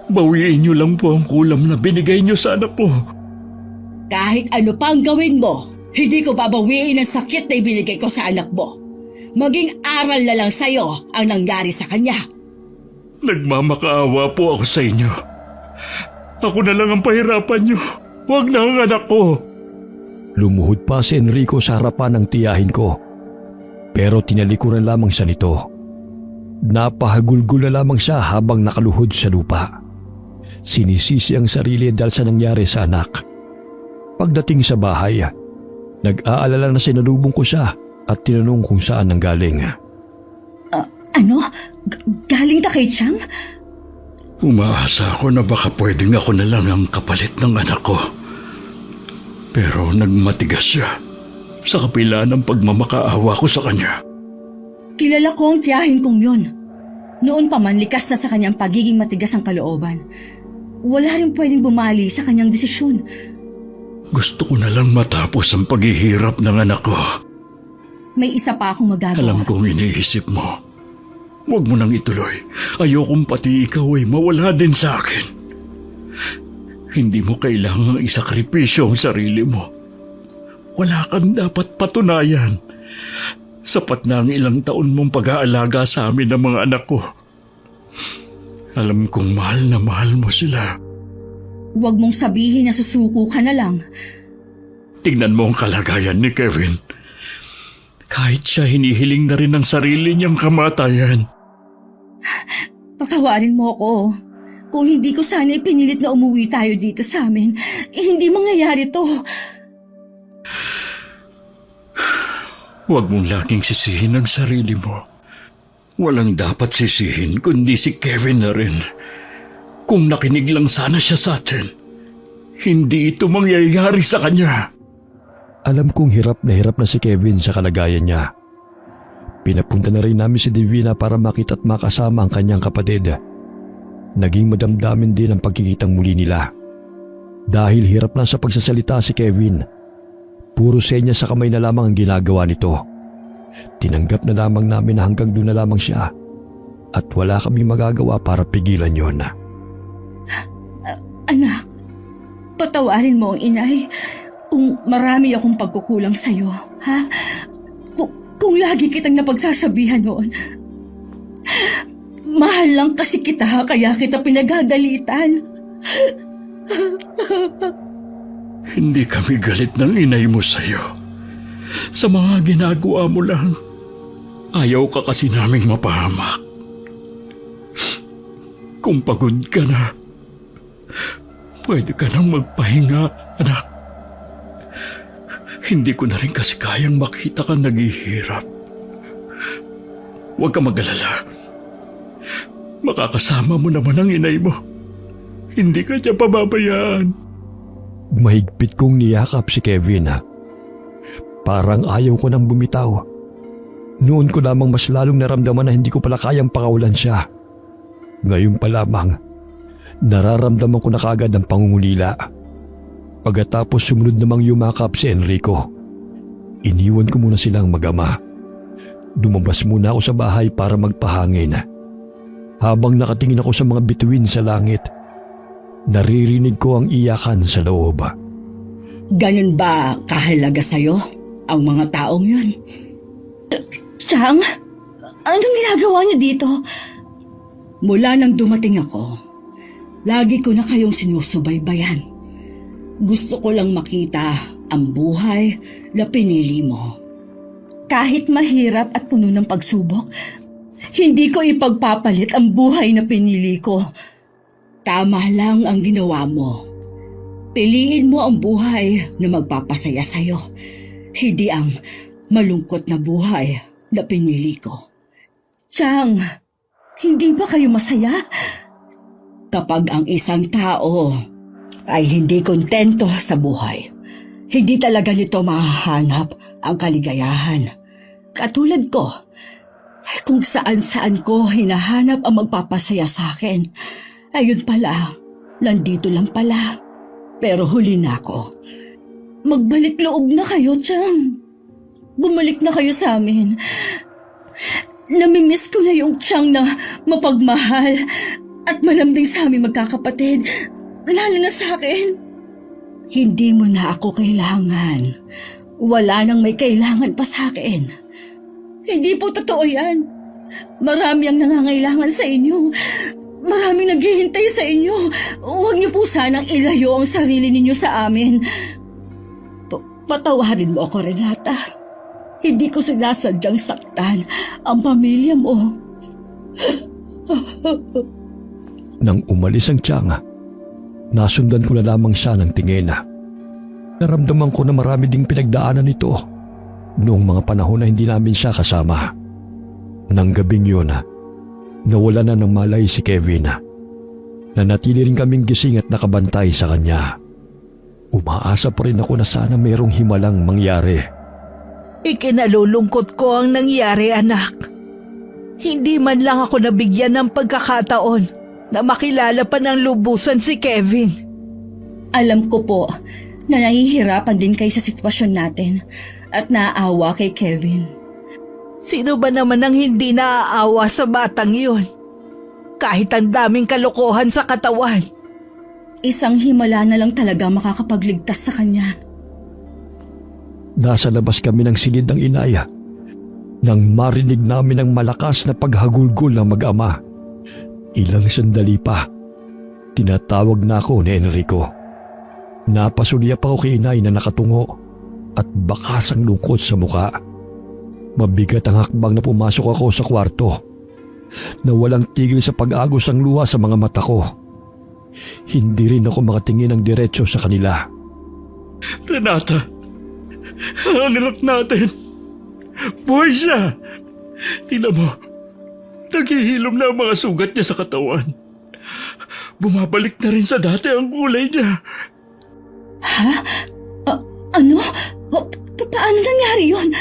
Bawiin niyo lang po ang kulam na binigay niyo sa anak po. Kahit ano pang gawin mo, hindi ko babawiin ang sakit na ibinigay ko sa anak mo. Maging aral na lang sa'yo ang nangyari sa kanya. Nagmamakaawa po ako sa inyo. Ako na lang ang pahirapan niyo. Huwag na ang anak ko. Lumuhod pa si Enrico sa harapan ng tiyahin ko. Pero tinalikuran lamang siya nito. Napahagulgul na lamang siya habang nakaluhod sa lupa. Sinisisi ang sarili dahil sa nangyari sa anak. Pagdating sa bahay, nag-aalala na sinalubong ko siya at tinanong kung saan nanggaling. Ano? Galing ta kay Chang? Umaasa ako na baka pwedeng ako na lang ang kapalit ng anak ko. Pero nagmatigas siya sa kapila ng pagmamakaawa ko sa kanya. Kilala ko ang tiyahin kong yun. Noon pa man likas na sa kanyang pagiging matigas ang kalooban. Wala rin pwedeng bumali sa kanyang desisyon. Gusto ko na lang matapos ang paghihirap ng anak ko. May isa pa akong magagawa. Alam kong iniisip mo. Huwag mo nang ituloy. Ayokong pati ikaw ay mawala din sa akin. Hindi mo kailangang isakripisyo ang sarili mo. Wala kang dapat patunayan. Sapat na ang ilang taon mong pag-aalaga sa amin ng mga anak ko. Alam kong mahal na mahal mo sila. Huwag mong sabihin na susuko ka na lang. Tingnan mo ang kalagayan ni Kevin. Kahit siya hinihiling na rin ang sarili niyang kamatayan. Patawarin mo ako. Kung hindi ko sana ipinilit na umuwi tayo dito sa amin, hindi mangyayari to. Huwag mong laging sisihin ang sarili mo. Walang dapat sisihin kundi si Kevin na rin. Kung nakinig lang sana siya sa atin, hindi ito mangyayari sa kanya. Alam kong hirap na si Kevin sa kalagayan niya. Pinapunta na rin namin si Divina para makita at makasama ang kanyang kapatid. Naging madamdamin din ang pagkikitang muli nila. Dahil hirap na sa pagsasalita si Kevin, puro senya sa kamay na lamang ang ginagawa nito. Tinanggap na lamang namin na hanggang doon na lamang siya at wala kaming magagawa para pigilan yon. Anak, patawarin mo ang inay kung marami akong pagkukulang sa'yo, ha? Kung lagi kitang napagsasabihan noon. Mahal lang kasi kita, kaya kita pinagagalitan. Hindi kami galit ng inay mo sa'yo. Sa mga ginagawa mo lang, ayaw ka kasi naming mapahamak. Kung pagod ka na, pwede ka nang magpahinga, anak. Hindi ko na rin kasi kayang makita kang naghihirap. Huwag ka mag-alala. Makakasama mo naman ang inay mo. Hindi ka niya pababayaan. Mahigpit kong niyakap si Kevin. Parang ayaw ko nang bumitaw. Noon ko lamang mas lalong naramdaman na hindi ko pala kayang pakawalan siya. Ngayon pa lamang, nararamdaman ko na kaagad ang pangungulila. Pagkatapos sumunod namang yumakap si Enrico. Iniwan ko muna silang mag-ama. Lumabas muna ako sa bahay para magpahangin. Habang nakatingin ako sa mga bituin sa langit, naririnig ko ang iyakan sa loob. Ganun ba kahalaga sa'yo ang mga taong yun? Chang, anong ginagawa niyo dito? Mula nang dumating ako, lagi ko na kayong sinusubaybayan. Gusto ko lang makita ang buhay na pinili mo. Kahit mahirap at puno ng pagsubok, hindi ko ipagpapalit ang buhay na pinili ko. Tama lang ang ginawa mo. Piliin mo ang buhay na magpapasaya sa'yo, hindi ang malungkot na buhay na pinili ko. Chang, hindi ba kayo masaya? Kapag ang isang tao ay hindi kontento sa buhay, hindi talaga nito mahahanap ang kaligayahan. Katulad ko, kung saan-saan ko hinahanap ang magpapasaya sa akin, ayun pala, nandito lang pala. Pero huli na ako. Magbalik loob na kayo, Chang. Bumalik na kayo sa amin. Namimiss ko na yung Chang na mapagmahal at malambing sa aming magkakapatid. Lalo na sa akin. Hindi mo na ako kailangan. Wala nang may kailangan pa sa akin. Hindi po totoo yan. Marami ang nangangailangan sa inyo. Maraming naghihintay sa inyo. Huwag niyo po sanang ilayo ang sarili ninyo sa amin. Patawarin mo ako, Renata. Hindi ko sinasadyang saktan ang pamilya mo. Nang umalis ang Chang, nasundan ko na lamang siya ng tingin. Naramdaman ko na marami ding pinagdaanan nito noong mga panahon na hindi namin siya kasama. Nang gabing yun, nawala na ng malay si Kevin. Nanatili rin kaming gising at nakabantay sa kanya. Umaasa pa rin ako na sana mayroong himalang mangyari. Ikinalulungkot ko ang nangyari, anak. Hindi man lang ako nabigyan ng pagkakataon na makilala pa ng lubusan si Kevin. Alam ko po na nahihirapan din kayo sa sitwasyon natin at naaawa kay Kevin. Sino ba naman ang hindi naaawa sa batang yun? Kahit ang daming kalokohan sa katawan, Isang himala na lang talaga makakapagligtas sa kanya. Nasa labas kami ng silid ng inaya nang marinig namin ang malakas na paghagulgol ng mag-ama. Ilang sandali pa, tinatawag na ako ni Enrico. Napasulyap ako kay inay na nakatungo at bakas ang lungkot sa muka. Mabigat ang hakbang na pumasok ako sa kwarto na walang tigil sa pag-agos ang luha sa mga mata ko. Hindi rin ako makatingin ng diretso sa kanila. Renata, ang anak natin. Buhay siya. Tingnan mo, naghihilom na ang mga sugat niya sa katawan. Bumabalik na rin sa dati ang kulay niya. Ano? Paano nangyari yun?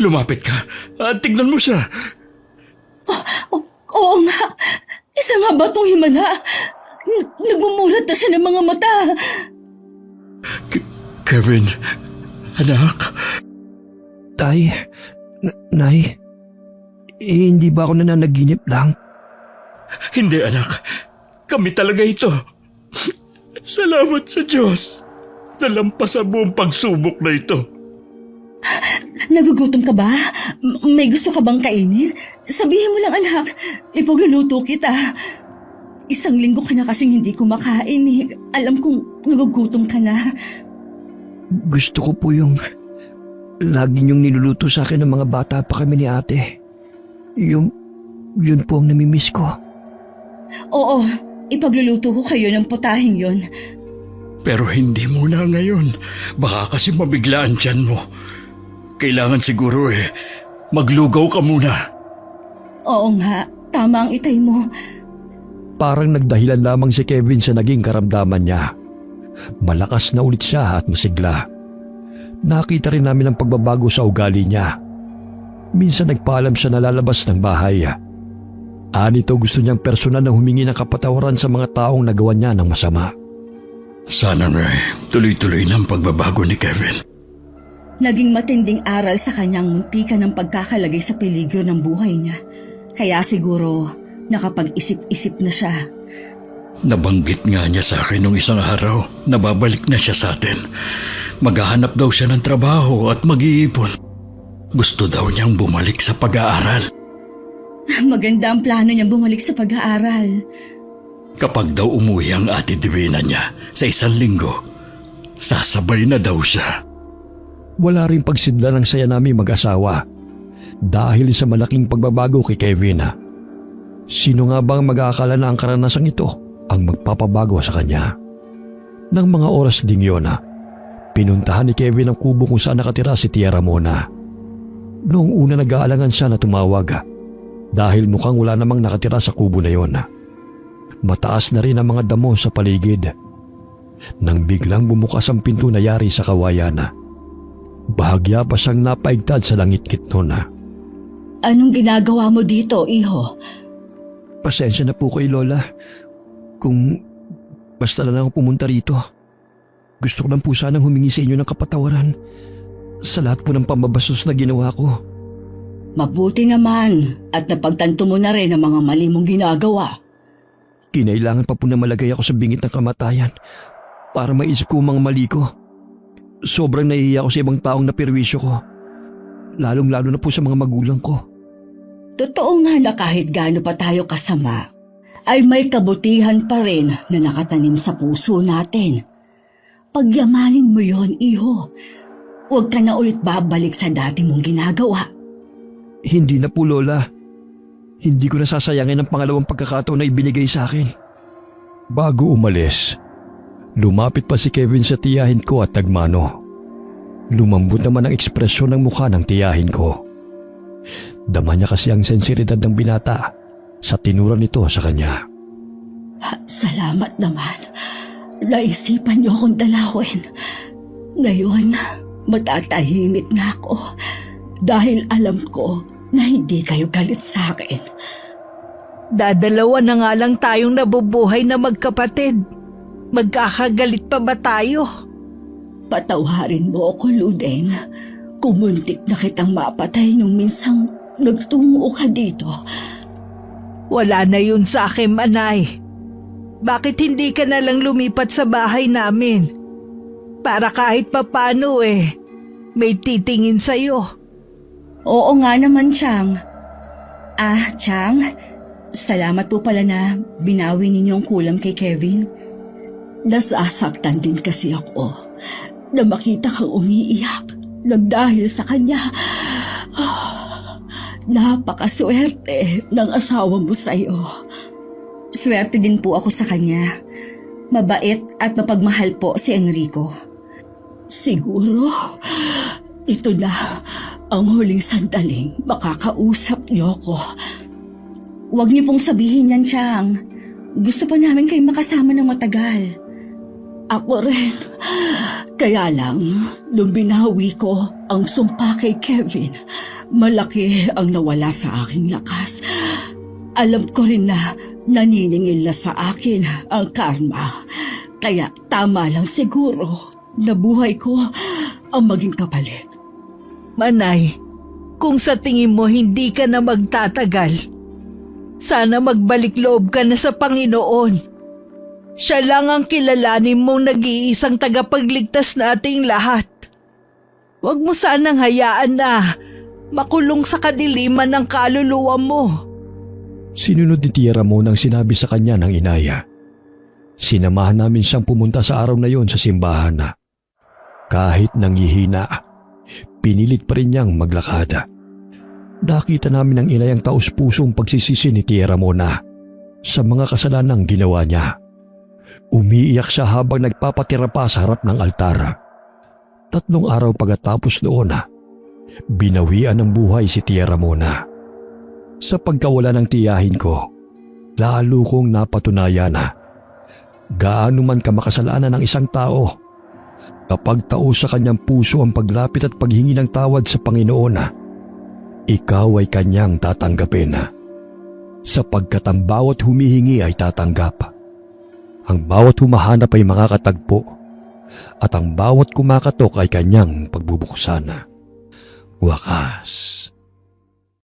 Lumapit ka at tignan mo siya. Oo nga. Isa nga ba itong himala? Nagmumulat na siya ng mga mata. Kevin, anak. Tay, Nay, hindi ba ako nananaginip lang? Hindi anak, kami talaga ito. Salamat sa Diyos. Nalampas ang buong pagsubok na ito. Nagugutom ka ba? May gusto ka bang kainin? Sabihin mo lang anak, ipagluluto kita. Isang linggo ka na kasing hindi kumakain eh. Alam kong nagugutom ka na. Gusto ko po yung lagi niyong niluluto sa akin ng mga bata pa kami ni ate. Yun po ang namimiss ko. Oo, ipagluluto ko kayo ng putahing yon. Pero hindi muna ngayon. Baka kasi mabiglaan tiyan mo. Kailangan siguro maglugaw ka muna. Oo nga, tama ang itay mo. Parang nagdahilan lamang si Kevin sa naging karamdaman niya. Malakas na ulit siya at masigla. Nakita rin namin ang pagbabago sa ugali niya. Minsan nagpaalam siya na lalabas ng bahay. Anito gusto niyang personal na humingi ng kapatawaran sa mga taong nagawa niya ng masama. Sana tuloy-tuloy ng pagbabago ni Kevin. Naging matinding aral sa kanyang muntikan ng pagkakalagay sa peligro ng buhay niya. Kaya siguro nakapag-isip-isip na siya. Nabanggit nga niya sa akin nung isang araw na babalik na siya sa atin. Maghahanap daw siya ng trabaho at mag-iipon. Gusto daw niyang bumalik sa pag-aaral. Maganda ang plano niyang bumalik sa pag-aaral. Kapag daw umuwi ang ate Divina niya sa isang linggo, sasabay na daw siya. Wala rin pagsidla ng saya namin mag-asawa dahil sa malaking pagbabago kay Kevin. Sino nga bang mag-aakala na ang karanasang ito ang magpapabago sa kanya? Nang mga oras ding yun, pinuntahan ni Kevin ang kubo kung saan nakatira si Tia Ramona. Noong una nag-aalangan siya na tumawag dahil mukhang wala namang nakatira sa kubo na yon. Mataas na rin ang mga damo sa paligid. Nang biglang bumukas ang pinto na yari sa kawayan, bahagya pa siyang napaigtad sa langit-kit noon. Anong ginagawa mo dito, iho? Pasensya na po kay Lola. Kung basta na lang ako pumunta rito. Gusto ko lang po sanang humingi sa inyo ng kapatawaran sa lahat po ng pambabastos na ginawa ko. Mabuti naman at napagtanto mo na rin ang mga mali mong ginagawa. Kinailangan pa po na malagay ako sa bingit ng kamatayan para maisip ko ang mga mali ko. Sobrang nahihiya ako sa ibang taong naperwisyo ko. Lalong-lalo na po sa mga magulang ko. Totoo nga na kahit gaano pa tayo kasama, ay may kabutihan pa rin na nakatanim sa puso natin. Pagyamanin mo yon, iho. Huwag ka na ulit babalik sa dati mong ginagawa. Hindi na po, Lola. Hindi ko nasasayangin ang pangalawang pagkakataon na ibinigay sa akin. Bago umalis, lumapit pa si Kevin sa tiyahin ko at nagmano. Lumambot naman ang ekspresyon ng mukha ng tiyahin ko. Dama niya kasi ang sensibilidad ng binata sa tinura nito sa kanya. Salamat naman. Naisipan niyo akong dalawin. Ngayon, matatahimik na ako dahil alam ko na hindi kayo galit sa akin. Dadalawa na nga lang tayong nabubuhay na magkapatid. Magkakagalit pa ba tayo? Patawarin mo ako, Ludeng. Kumuntik na kitang mapatay nung minsang nagtungo ka dito. Wala na yun sa akin, Manay. bakit hindi ka na lang lumipat sa bahay namin? Para kahit papano may titingin sa'yo. Oo nga naman, Chang. Chang, salamat po pala na binawi ninyo ang kulam kay Kevin. Nasasaktan din kasi ako na makita kang umiiyak nang dahil sa kanya. Napakaswerte ng asawa mo sa'yo. Swerte din po ako sa kanya. Mabait at mapagmahal po si Enrico. Siguro, ito na ang huling sandaling makakausap niyo ko. Huwag niyo pong sabihin yan, Chang. Gusto pa namin kayo makasama ng matagal. Ako rin. Kaya lang, nung binawi ko ang sumpa kay Kevin, malaki ang nawala sa aking lakas. Alam ko rin na naniningil na sa akin ang karma. Kaya tama lang siguro na buhay ko ang maging kapalit. Manay, kung sa tingin mo hindi ka na magtatagal, sana magbalik loob ka na sa Panginoon. Siya lang ang kilalanin mong nag-iisang tagapagligtas nating lahat. Huwag mo sanang hayaan na makulong sa kadiliman ng kaluluwa mo. Sinunod ni Tia Ramon ang sinabi sa kanya ng inaya. Sinamahan namin siyang pumunta sa araw na yon sa simbahan na. Kahit nanghihina, pinilit pa rin niyang maglakada. Nakita namin ang inayang taus-pusong pagsisisi ni Tia Ramona sa mga kasalanang ginawa niya. Umiiyak siya habang nagpapatira pa sa harap ng altar. 3 araw pagkatapos noon, binawian ng buhay si Tia Ramona. Sa pagkawala ng tiyahin ko, lalo kong napatunayan na gaano man kamakasalanan ng isang tao, kapag taos sa kanyang puso ang paglapit at paghingi ng tawad sa Panginoon, ikaw ay kanyang tatanggapin. Sapagkat ang bawat humihingi ay tatanggap. Ang bawat humahanap ay makakatagpo, at ang bawat kumakatok ay kanyang pagbubuksan. Wakas.